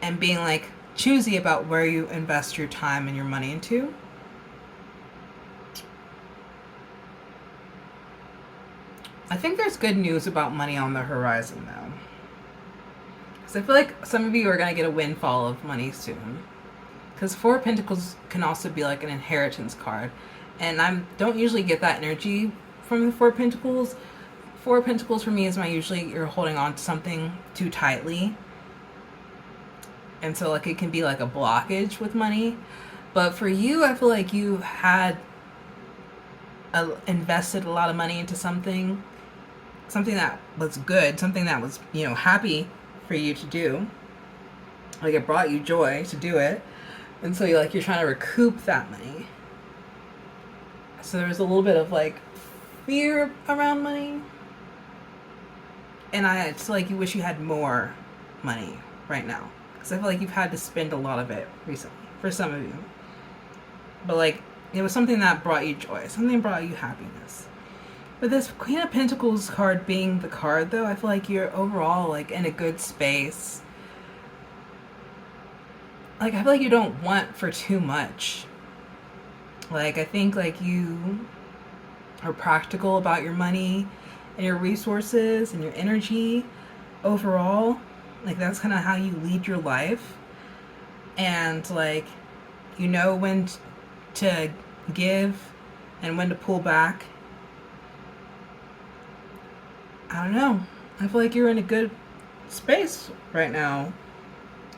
and being like choosy about where you invest your time and your money into. I think there's good news about money on the horizon though. Because I feel like some of you are going to get a windfall of money soon. Because Four of Pentacles can also be like an inheritance card. And I don't usually get that energy from the Four of Pentacles. Four of Pentacles for me is usually you're holding on to something too tightly. And so like it can be like a blockage with money. But for you, I feel like you had invested a lot of money into something that was good, something that was, you know, happy for you to do. Like it brought you joy to do it. And so you're trying to recoup that money. So there's a little bit of like fear around money. And I feel like you wish you had more money right now. Because I feel like you've had to spend a lot of it recently, for some of you. But like, it was something that brought you joy. Something that brought you happiness. But this Queen of Pentacles card being the card, though, I feel like you're overall like in a good space. Like, I feel like you don't want for too much. Like, I think like you are practical about your money and your resources and your energy overall. Like, that's kind of how you lead your life. And like, you know when to give and when to pull back. I don't know. I feel like you're in a good space right now.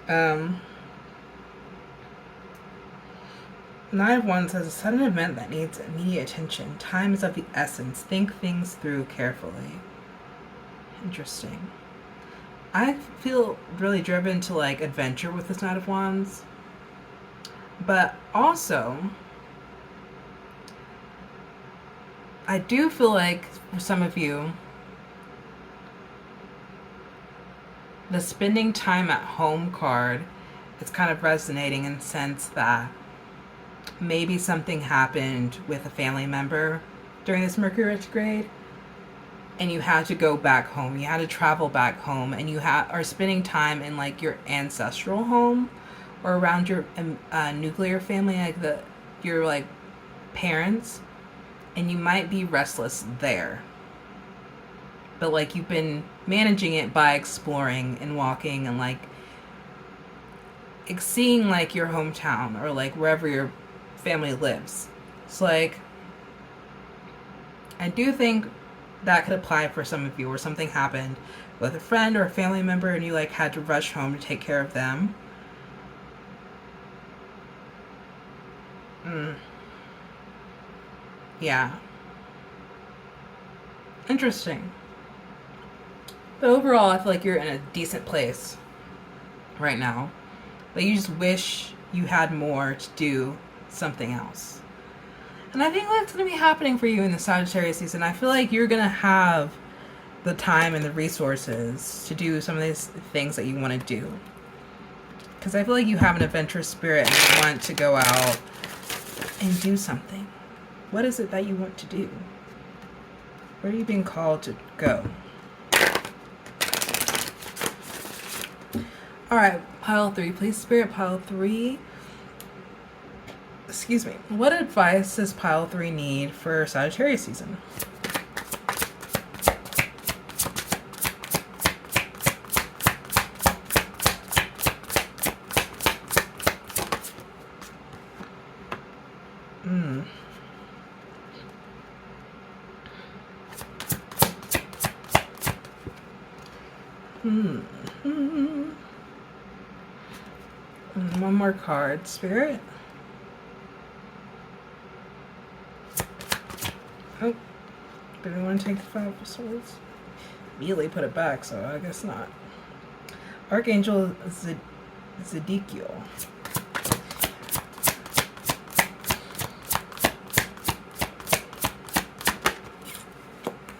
Nine of Wands says a sudden event that needs immediate attention. Time is of the essence. Think things through carefully. Interesting. I feel really driven to like adventure with this Knight of Wands. But also, I do feel like for some of you, the spending time at home card is kind of resonating in the sense that maybe something happened with a family member during this Mercury retrograde and you had to go back home. You had to travel back home and you are spending time in like your ancestral home or around your nuclear family, like your like parents, and you might be restless there. But like you've been managing it by exploring and walking and like seeing like your hometown or like wherever your family lives. So like, I do think that could apply for some of you, where something happened with a friend or a family member and you like had to rush home to take care of them. Yeah. Interesting. But overall, I feel like you're in a decent place right now. But you just wish you had more to do something else. And I think that's going to be happening for you in the Sagittarius season. I feel like you're going to have the time and the resources to do some of these things that you want to do. Because I feel like you have an adventurous spirit and you want to go out and do something. What is it that you want to do? Where are you being called to go? Alright, pile 3. Please, Spirit, pile 3. Excuse me. What advice does pile 3 need for Sagittarius season? One more card, Spirit. Oh, do we want to take the Five of Swords? Immediately put it back, so I guess not. Archangel Zedekiel.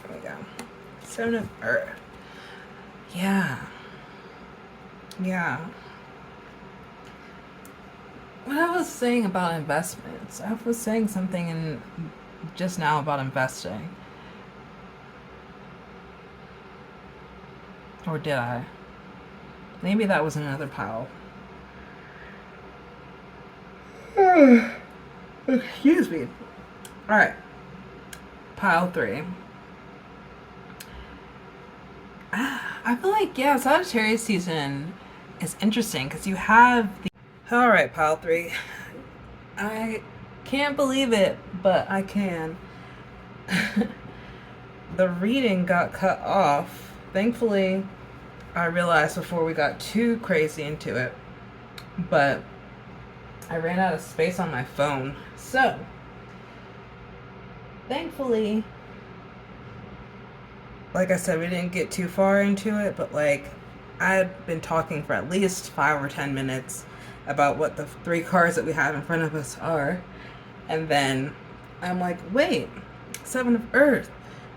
There we go. Seven of Earth. Yeah. What I was saying about investments, I was saying something just now about investing. Or did I? Maybe that was another pile. Excuse me. Alright. Pile 3. I feel like, yeah, Sagittarius season is interesting because you have the... Alright, pile 3. I can't believe it, but I can. The reading got cut off. Thankfully, I realized before we got too crazy into it, but I ran out of space on my phone. So, thankfully, like I said, we didn't get too far into it, but like I had been talking for at least 5 or 10 minutes about what the 3 cards that we have in front of us are. And then I'm like, wait, Seven of Earth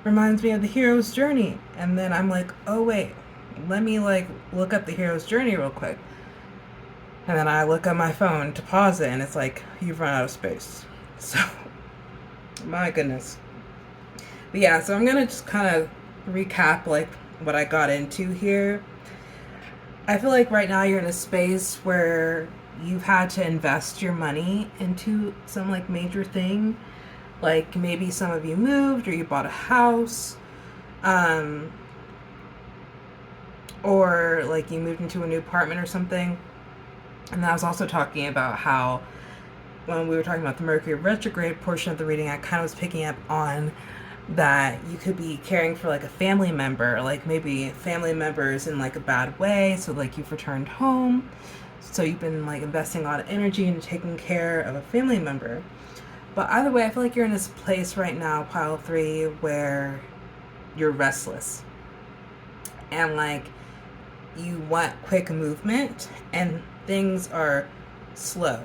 reminds me of the hero's journey. And then I'm like, oh wait, let me like look up the hero's journey real quick. And then I look at my phone to pause it and it's like, you've run out of space. So, my goodness. But yeah, so I'm gonna just kind of recap like what I got into here. I feel like right now you're in a space where you've had to invest your money into some like major thing. Like maybe some of you moved or you bought a house. Or like you moved into a new apartment or something. And I was also talking about how when we were talking about the Mercury Retrograde portion of the reading, I kind of was picking up on that you could be caring for like a family member, like maybe family members in like a bad way. So like you've returned home. So you've been like investing a lot of energy into taking care of a family member. But either way, I feel like you're in this place right now, pile 3, where you're restless. And like you want quick movement and things are slow.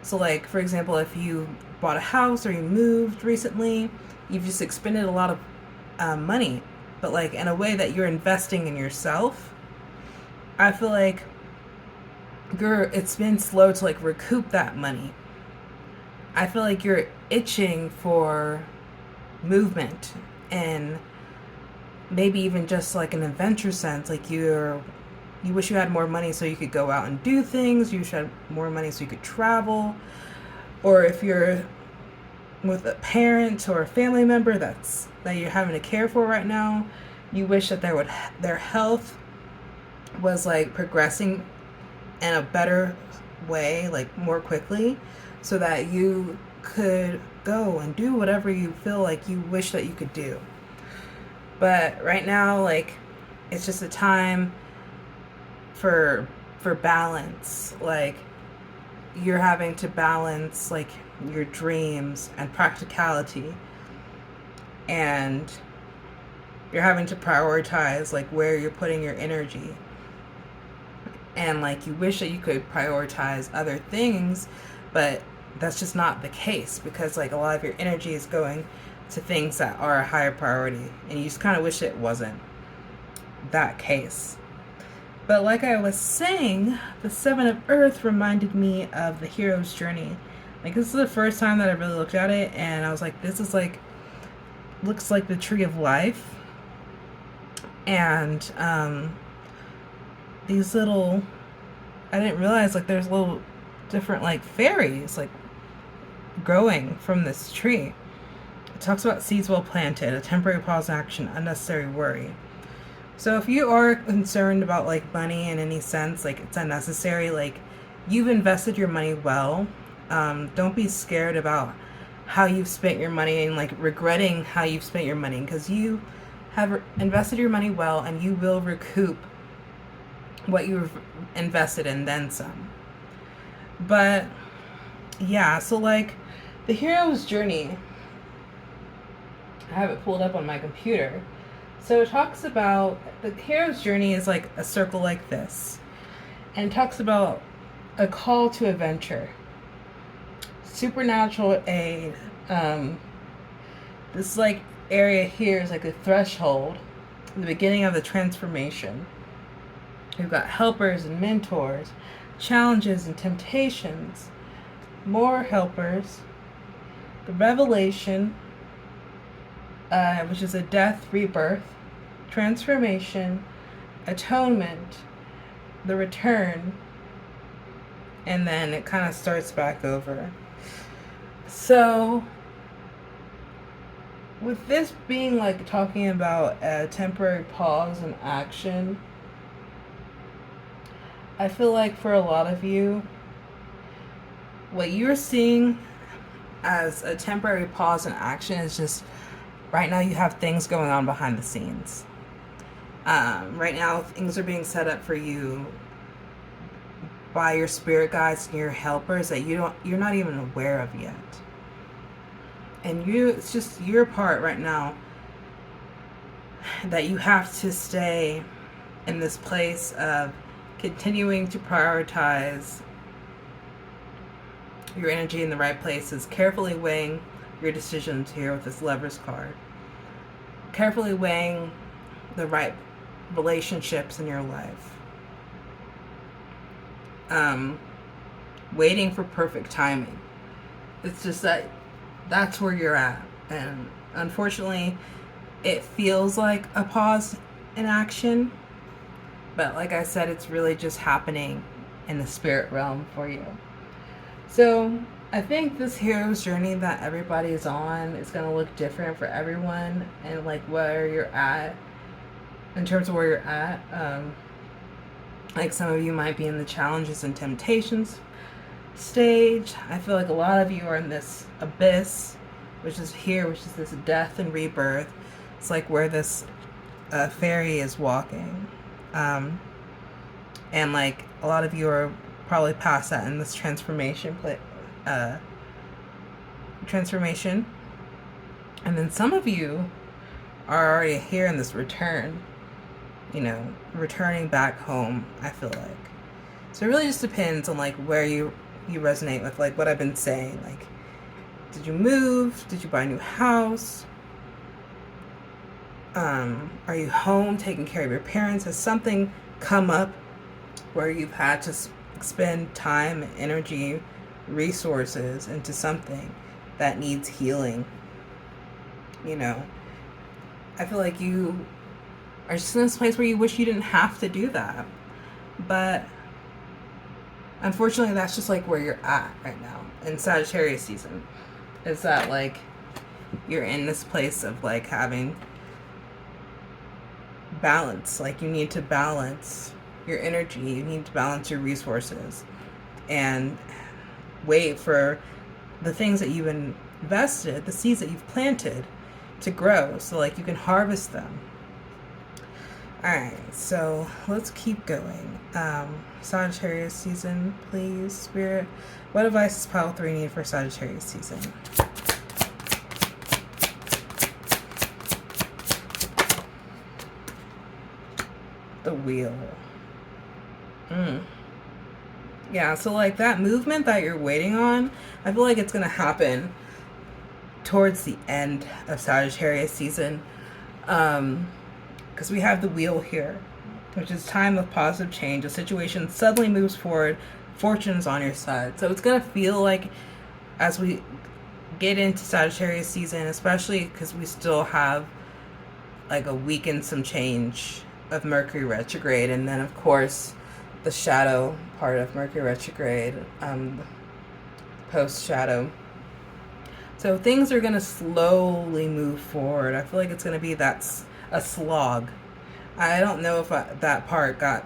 So like, for example, if you bought a house or you moved recently, you've just expended a lot of money, but like in a way that you're investing in yourself. I feel like it's been slow to like recoup that money. I feel like you're itching for movement and maybe even just like an adventure sense. Like you wish you had more money so you could go out and do things. You wish you had more money so you could travel. Or if you're with a parent or a family member that you're having to care for right now, you wish that their health was like progressing in a better way, like more quickly, so that you could go and do whatever you feel like you wish that you could do. But right now, like, it's just a time for balance. Like, you're having to balance like your dreams and practicality, and you're having to prioritize like where you're putting your energy. And like, you wish that you could prioritize other things, but that's just not the case, because like a lot of your energy is going to things that are a higher priority, and you just kind of wish it wasn't that case. But like I was saying, the Seven of Earth reminded me of the hero's journey. Like, this is the first time that I really looked at it, and I was like, this is like, looks like the tree of life. And these little, I didn't realize like there's little different like fairies like growing from this tree. It talks about seeds well planted, a temporary pause in action, unnecessary worry. So if you are concerned about like money in any sense, like it's unnecessary, like you've invested your money well. Don't be scared about how you've spent your money and like regretting how you've spent your money, because you have invested your money well, and you will recoup what you've invested in, then some. But yeah, so like the hero's journey, I have it pulled up on my computer. So it talks about, the hero's journey is like a circle like this, and it talks about a call to adventure, supernatural aid. This like area here is like a threshold, the beginning of the transformation. We've got helpers and mentors, challenges and temptations, more helpers, the revelation, which is a death, rebirth, transformation, atonement, the return, and then it kind of starts back over. So with this being like talking about a temporary pause in action, I feel like for a lot of you, what you're seeing as a temporary pause in action is just, right now you have things going on behind the scenes. Right now things are being set up for you by your spirit guides and your helpers that you're not even aware of yet. And it's just your part right now that you have to stay in this place of continuing to prioritize your energy in the right places, carefully weighing your decisions here with this Lover's card, carefully weighing the right relationships in your life, waiting for perfect timing. It's just that's where you're at, and unfortunately it feels like a pause in action, but like I said, it's really just happening in the spirit realm for you. So I think this hero's journey that everybody is on is going to look different for everyone, and like where you're at in terms of where you're at. Like, some of you might be in the challenges and temptations stage. I feel like a lot of you are in this abyss, which is this death and rebirth. It's like where this fairy is walking, and like a lot of you are probably past that in this transformation, and then some of you are already here in this return, returning back home, I feel like. So it really just depends on like where you resonate with like what I've been saying. Like, did you move? Did you buy a new house? Are you home taking care of your parents? Has something come up where you've had to spend time, energy, resources into something that needs healing? I feel like you are just in this place where you wish you didn't have to do that, but unfortunately that's just like where you're at right now in Sagittarius season. Is that like you're in this place of like having balance, like you need to balance your energy. You need to balance your resources and wait for the things that you've invested, the seeds that you've planted, to grow, so like you can harvest them. Alright, so let's keep going. Sagittarius season, please, Spirit. What advice does pile 3 need for Sagittarius season? The wheel. Yeah, so like that movement that you're waiting on, I feel like it's going to happen towards the end of Sagittarius season. Because we have the wheel here, which is time of positive change. A situation suddenly moves forward. Fortune's on your side. So it's going to feel like, as we get into Sagittarius season, especially because we still have like a week and some change of Mercury retrograde, and then of course the shadow part of Mercury retrograde, post shadow. So things are going to slowly move forward. I feel like it's going to be a slog. I don't know if that part got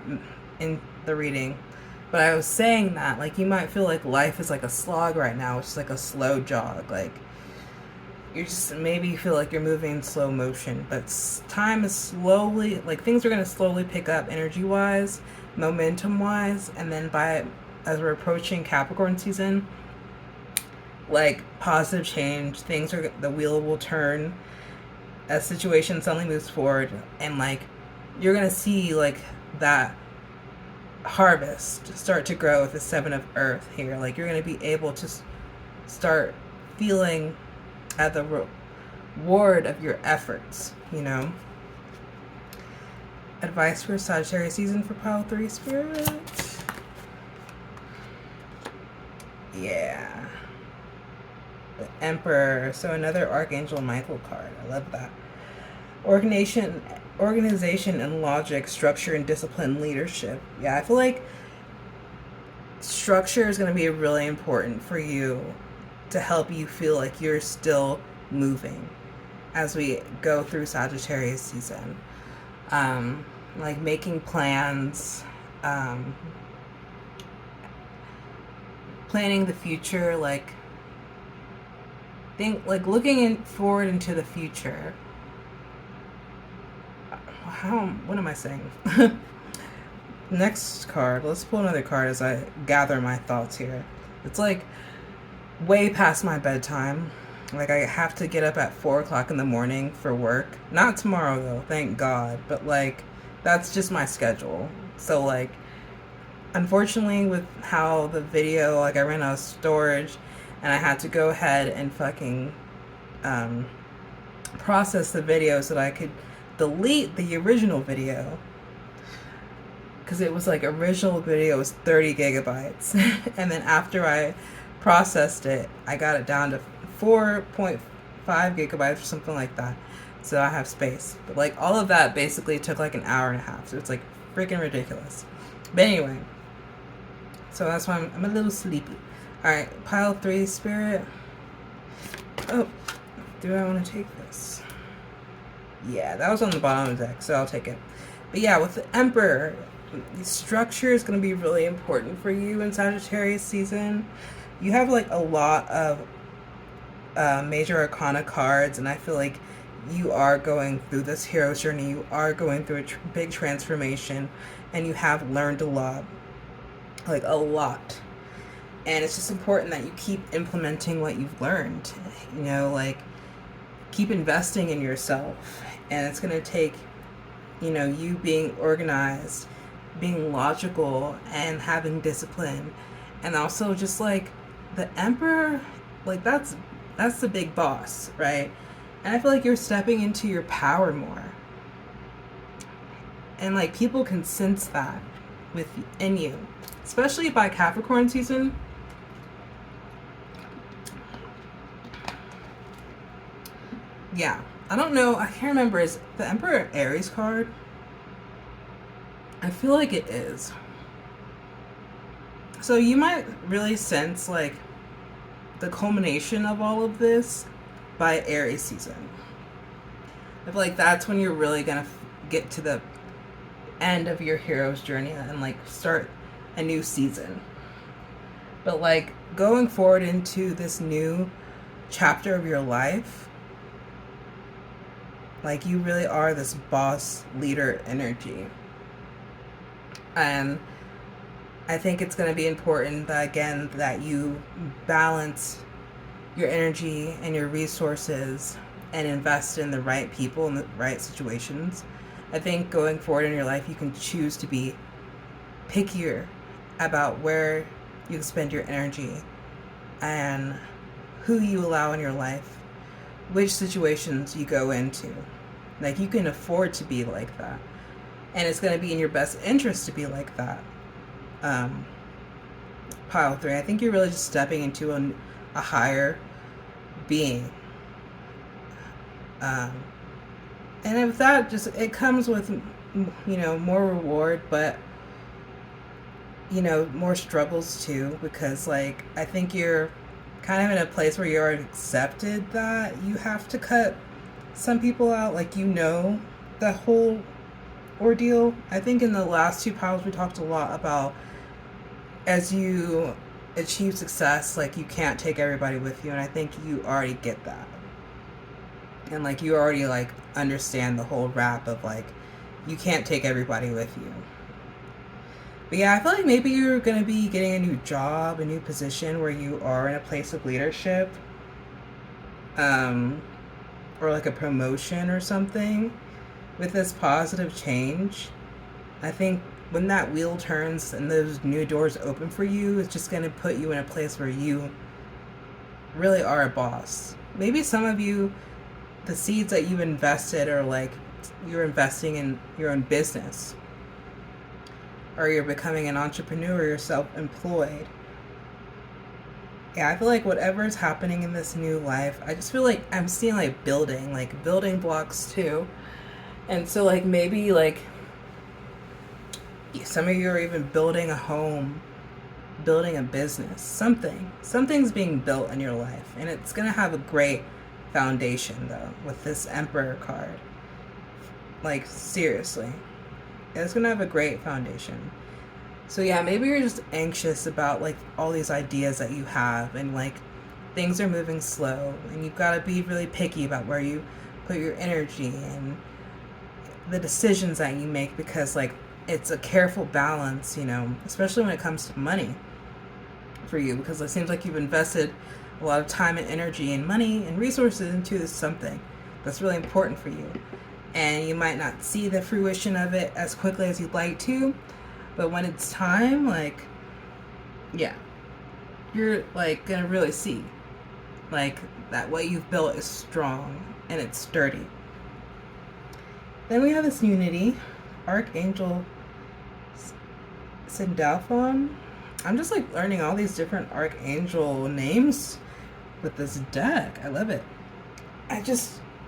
in the reading, but I was saying that like you might feel like life is like a slog right now. It's just like a slow jog. Like maybe you feel like you're moving in slow motion, but time is slowly, like things are going to slowly pick up energy wise, momentum wise, and then as we're approaching Capricorn season, like positive change, the wheel will turn, a situation suddenly moves forward, and like you're going to see like that harvest start to grow with the 7 of Earth here. Like you're going to be able to start feeling at the reward of your efforts, you know. Advice for Sagittarius season for pile 3, Spirit. Yeah. The Emperor. So another Archangel Michael card. I love that. Organization and logic, structure and discipline, leadership. Yeah, I feel like structure is going to be really important for you to help you feel like you're still moving as we go through Sagittarius season. Like making plans, planning the future, like looking forward into the future. What am I saying? Next card. Let's pull another card as I gather my thoughts here. It's like way past my bedtime. Like I have to get up at 4 o'clock in the morning for work. Not tomorrow though, thank God. But like that's just my schedule. So like unfortunately with how the video, like I ran out of storage and I had to go ahead and fucking process the video so that I could delete the original video, because it was like original video was 30 gigabytes and then after I processed it I got it down to 4.5 gigabytes or something like that, so I have space. But like all of that basically took like an hour and a half, so it's like freaking ridiculous. But anyway, so that's why I'm a little sleepy. Alright, pile 3, Spirit. Oh, do I want to take this? Yeah, that was on the bottom of the deck, so I'll take it. But yeah, with the Emperor, structure is going to be really important for you in Sagittarius season. You have like a lot of major arcana cards, and I feel like you are going through this hero's journey. You are going through a big transformation, and you have learned a lot. Like a lot. And it's just important that you keep implementing what you've learned. You know, like keep investing in yourself. And it's going to take, you know, you being organized, being logical, and having discipline. And also just like the Emperor, like that's the big boss, right? And I feel like you're stepping into your power more. And like people can sense that within you, especially by Capricorn season. Yeah, I don't know, I can't remember, is the Emperor Aries card? I feel like it is. So you might really sense like the culmination of all of this by Aries season. I feel like that's when you're really gonna get to the end of your hero's journey and like start a new season. But like going forward into this new chapter of your life, like you really are this boss leader energy. And I think it's going to be important that, again, that you balance your energy and your resources and invest in the right people and the right situations. I think going forward in your life, you can choose to be pickier about where you spend your energy and who you allow in your life, which situations you go into. Like, you can afford to be like that. And it's going to be in your best interest to be like that. Pile 3, I think you're really just stepping into a higher being. And if that just, it comes with, more reward, but, more struggles too, because like, I think you're kind of in a place where you're accepted that you have to cut some people out, like, the whole ordeal. I think in the last 2 piles we talked a lot about as you achieve success, like, you can't take everybody with you, and I think you already get that. And like, you already like understand the whole wrap of like, you can't take everybody with you. But yeah, I feel like maybe you're going to be getting a new job, a new position where you are in a place of leadership, or like a promotion or something with this positive change. I think when that wheel turns and those new doors open for you, it's just going to put you in a place where you really are a boss. Maybe some of you, the seeds that you've invested are like, you're investing in your own business, or you're becoming an entrepreneur, you're self-employed. Yeah, I feel like whatever's happening in this new life, I just feel like I'm seeing like building blocks too. And so like, maybe like some of you are even building a home, building a business, something's being built in your life, and it's going to have a great foundation though with this Emperor card. Like, seriously, it's going to have a great foundation. So yeah, maybe you're just anxious about like all these ideas that you have, and like things are moving slow, and you've got to be really picky about where you put your energy and the decisions that you make, because like, it's a careful balance, especially when it comes to money for you, because it seems like you've invested a lot of time and energy and money and resources into something that's really important for you. And you might not see the fruition of it as quickly as you'd like to, but when it's time, like, yeah, you're like gonna really see like that what you've built is strong and it's sturdy. Then we have this unity, Archangel Sandalphon. I'm just like learning all these different archangel names with this deck. I love it.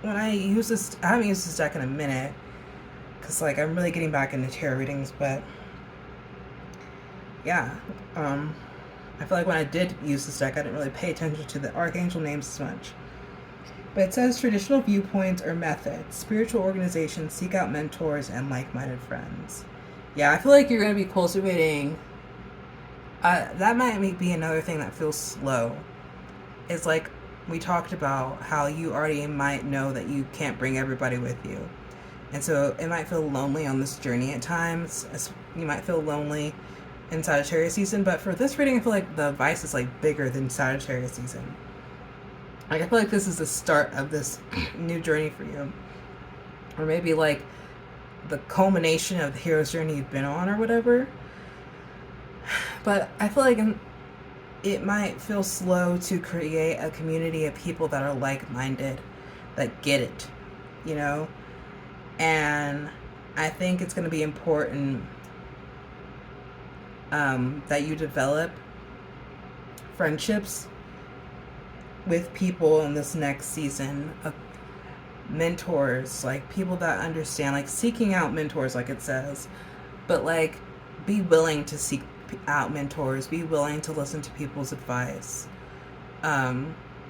When I use this, I haven't used this deck in a minute, because like, I'm really getting back into tarot readings, but yeah, I feel like when I did use this deck, I didn't really pay attention to the archangel names as much. But it says traditional viewpoints or methods, spiritual organizations, seek out mentors and like-minded friends. Yeah, I feel like you're going to be cultivating, that might be another thing that feels slow. It's like, we talked about how you already might know that you can't bring everybody with you. And so it might feel lonely on this journey at times. You might feel lonely in Sagittarius season, but for this reading, I feel like the advice is like bigger than Sagittarius season. Like, I feel like this is the start of this new journey for you. Or maybe like the culmination of the hero's journey you've been on or whatever. But I feel like it might feel slow to create a community of people that are like-minded, that get it, And I think it's going to be important that you develop friendships with people in this next season, of mentors, like people that understand, like seeking out mentors, like it says, but like, be willing to seek out mentors, be willing to listen to people's advice.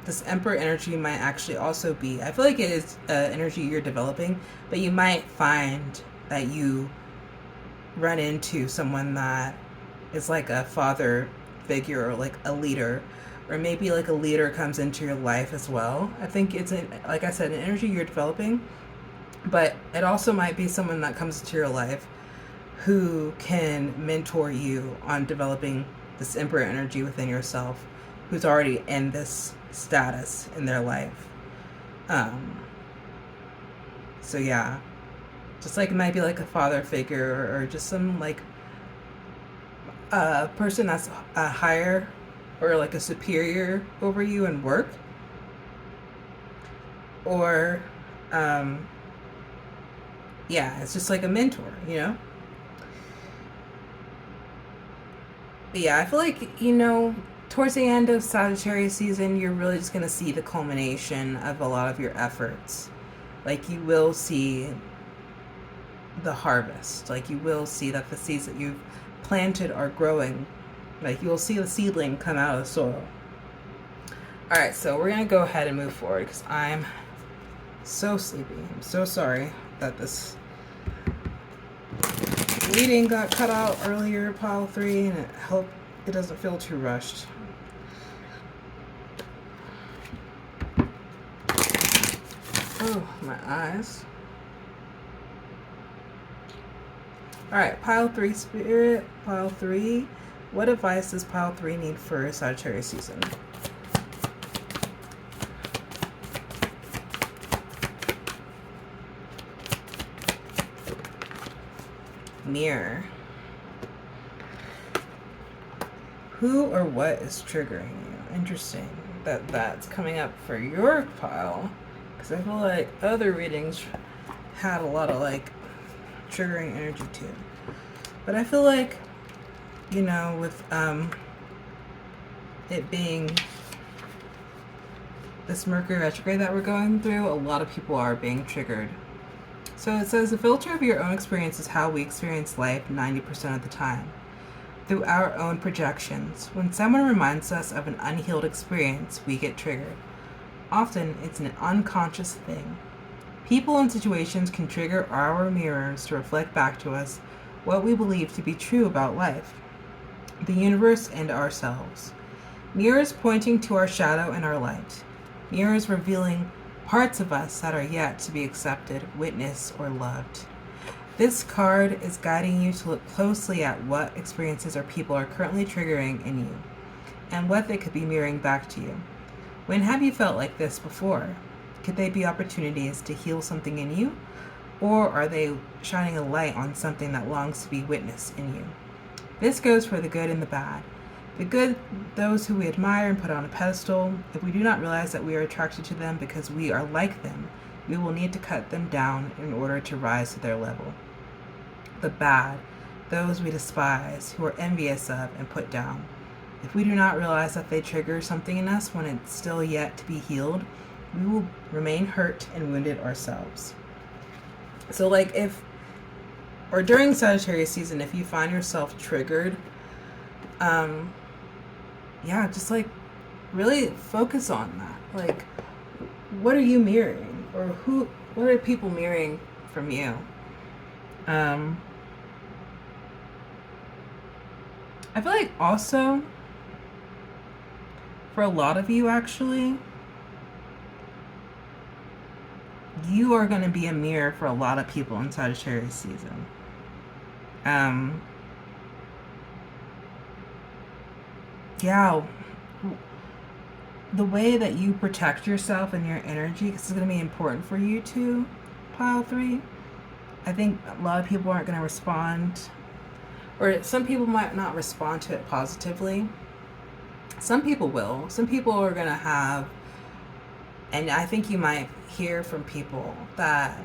This Emperor energy might actually also be, I feel like it is energy you're developing, but you might find that you run into someone that is like a father figure or like a leader, or maybe like a leader comes into your life as well. I think it's, like I said, an energy you're developing, but it also might be someone that comes into your life who can mentor you on developing this emperor energy within yourself, who's already in this status in their life. So yeah, just like it might be like a father figure, or just some like a person that's a higher or like a superior over you in work, or yeah, it's just like a mentor, you know. But yeah, I feel like, towards the end of Sagittarius season, you're really just going to see the culmination of a lot of your efforts. Like, you will see the harvest. Like, you will see that the seeds that you've planted are growing. Like, you'll see the seedling come out of the soil. Alright, so we're going to go ahead and move forward because I'm so sleepy. I'm so sorry that this reading got cut out earlier, pile 3, and it doesn't feel too rushed. Oh, my eyes. Alright, pile 3 spirit, pile 3. What advice does pile 3 need for Sagittarius season? Mirror. Who or what is triggering you? Interesting that that's coming up for your pile, because I feel like other readings had a lot of like triggering energy too. But I feel like, with it being this Mercury retrograde that we're going through, a lot of people are being triggered. So it says, the filter of your own experience is how we experience life 90% of the time, through our own projections. When someone reminds us of an unhealed experience, we get triggered. Often, it's an unconscious thing. People and situations can trigger our mirrors to reflect back to us what we believe to be true about life, the universe, and ourselves. Mirrors pointing to our shadow and our light. Mirrors revealing parts of us that are yet to be accepted, witnessed, or loved. This card is guiding you to look closely at what experiences or people are currently triggering in you, and what they could be mirroring back to you. When have you felt like this before? Could they be opportunities to heal something in you, or are they shining a light on something that longs to be witnessed in you? This goes for the good and the bad. The good, those who we admire and put on a pedestal. If we do not realize that we are attracted to them because we are like them, we will need to cut them down in order to rise to their level. The bad, those we despise, who are envious of and put down. If we do not realize that they trigger something in us when it's still yet to be healed, we will remain hurt and wounded ourselves. So like during Sagittarius season, if you find yourself triggered, just like really focus on that. Like, what are you mirroring, or what are people mirroring from you? I feel like also for a lot of you, actually, you are going to be a mirror for a lot of people in Sagittarius season. The way that you protect yourself and your energy, because it's going to be important for you too, pile 3. I think a lot of people aren't going to respond, or some people might not respond to it positively. Some people will. Some people are going to have, and I think you might hear from people that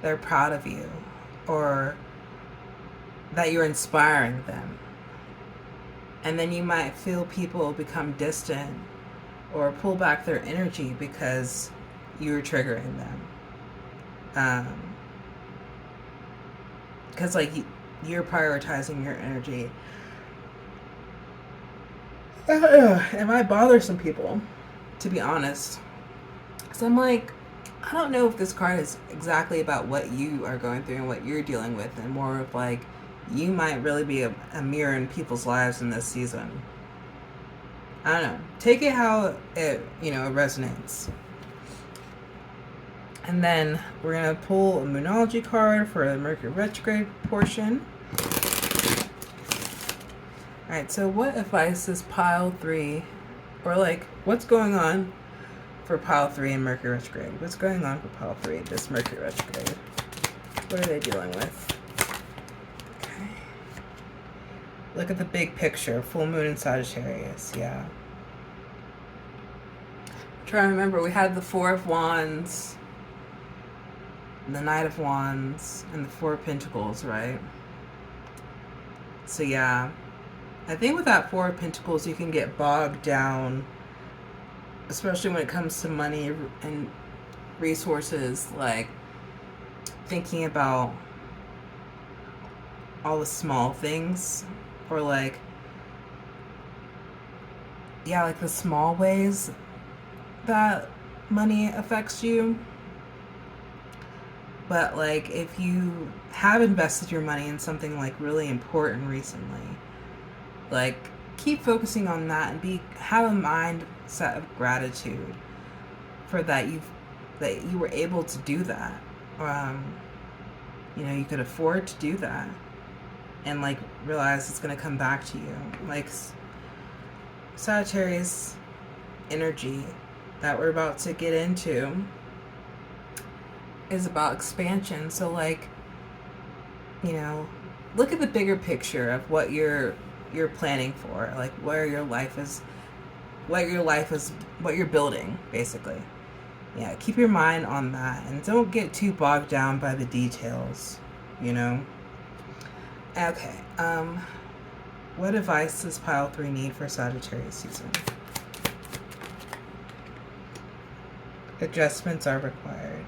they're proud of you, or that you're inspiring them. And then you might feel people become distant or pull back their energy because you're triggering them. Because you're prioritizing your energy. It might bother some people, to be honest. So I'm like, I don't know if this card is exactly about what you are going through and what you're dealing with, and more of like you might really be a mirror in people's lives in this season. I don't know. Take it how it, it resonates. And then we're going to pull a Moonology card for the Mercury Retrograde portion. Alright, so what advice is pile 3, or like, what's going on for pile 3 in Mercury Retrograde? What's going on for pile 3, this Mercury Retrograde? What are they dealing with? Okay. Look at the big picture. Full moon in Sagittarius. Yeah. I'm trying to remember. We had the Four of Wands, the Knight of Wands, and the Four of Pentacles, right? So yeah. I think with that Four of Pentacles, you can get bogged down, especially when it comes to money and resources, like thinking about all the small things, or like, yeah, like the small ways that money affects you. But like, if you have invested your money in something like really important recently, like, keep focusing on that and have a mindset of gratitude for that you were able to do that. You could afford to do that, and like realize it's gonna come back to you. Like, Sagittarius energy that we're about to get into is about expansion. So like, look at the bigger picture of what you're planning for, like what you're building, basically. Yeah, keep your mind on that and don't get too bogged down by the details, Okay, what advice does pile 3 need for Sagittarius season? Adjustments are required.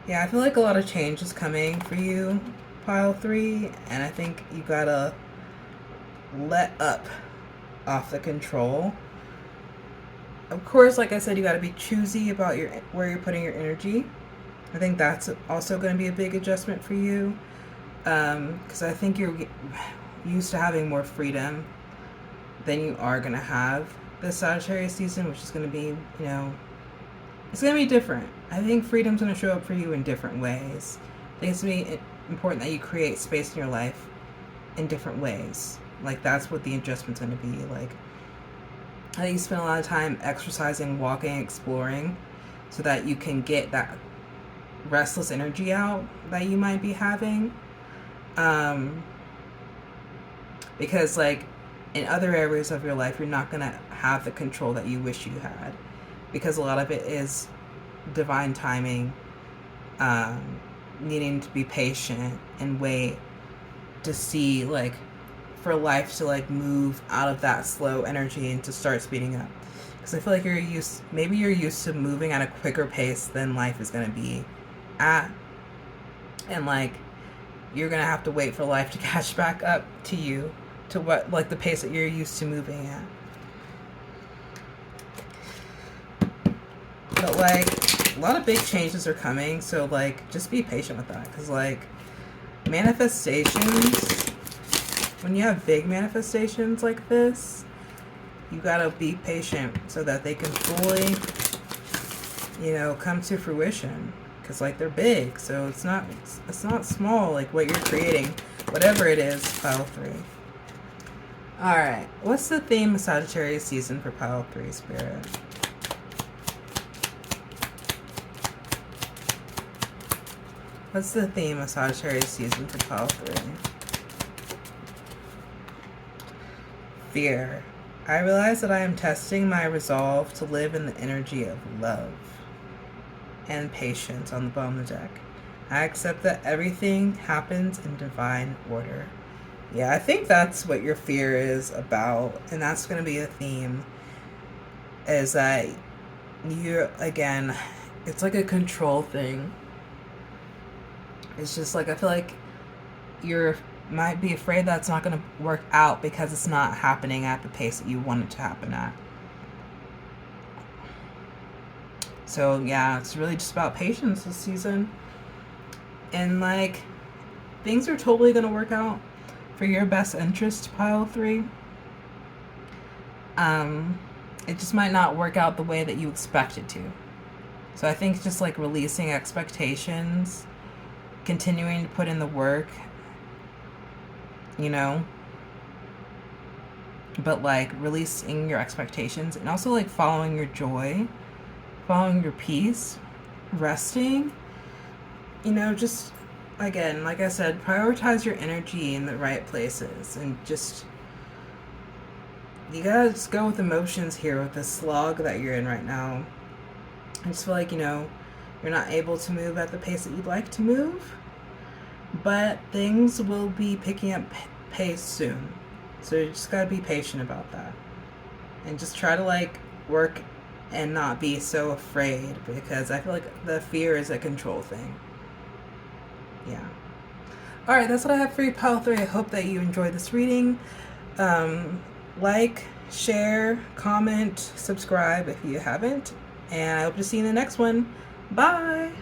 Yeah, I feel like a lot of change is coming for you, pile 3, and I think you gotta let up off the control. Of course, like I said, you gotta be choosy about where you're putting your energy. I think that's also going to be a big adjustment for you, because I think you're used to having more freedom than you are going to have this Sagittarius season, which is going to be, it's going to be different. I think freedom's going to show up for you in different ways. I think it's going to be important that you create space in your life in different ways. Like, that's what the adjustment's going to be. Like, I think you spend a lot of time exercising, walking, exploring, so that you can get that restless energy out that you might be having. Because, like, in other areas of your life, you're not going to have the control that you wish you had. Because a lot of it is divine timing, needing to be patient and wait to see, like, for life to, like, move out of that slow energy and to start speeding up. Because I feel like you're used to moving at a quicker pace than life is going to be at. And, like, you're going to have to wait for life to catch back up to you, to what, like, the pace that you're used to moving at. But, like, a lot of big changes are coming, so, like, just be patient with that. Because, like, manifestations, when you have big manifestations like this, you gotta be patient so that they can fully, come to fruition. Because, like, they're big, so it's not small, like, what you're creating, whatever it is. Pile 3. Alright, what's the theme of Sagittarius season for pile 3, Spirit? What's the theme of Sagittarius season for pile 3? Fear. I realize that I am testing my resolve to live in the energy of love and patience on the bottom of the deck. I accept that everything happens in divine order. Yeah, I think that's what your fear is about, and that's going to be a theme, is that again, it's like a control thing. It's just like, I feel like might be afraid that it's not going to work out because it's not happening at the pace that you want it to happen at. So yeah, it's really just about patience this season. And, like, things are totally going to work out for your best interest, pile 3. It just might not work out the way that you expect it to. So I think just like releasing expectations, continuing to put in the work, you know, but like releasing your expectations and also like following your joy, following your peace, resting, you know, just again, like I said, prioritize your energy in the right places and just, you gotta just go with emotions here with the slog that you're in right now. I just feel like, you know, you're not able to move at the pace that you'd like to move, but things will be picking up pace soon. So you just gotta be patient about that. And just try to like work and not be so afraid, because I feel like the fear is a control thing. Yeah. Alright, that's what I have for you, pile 3. I hope that you enjoyed this reading. Like, share, comment, subscribe if you haven't. And I hope to see you in the next one. Bye!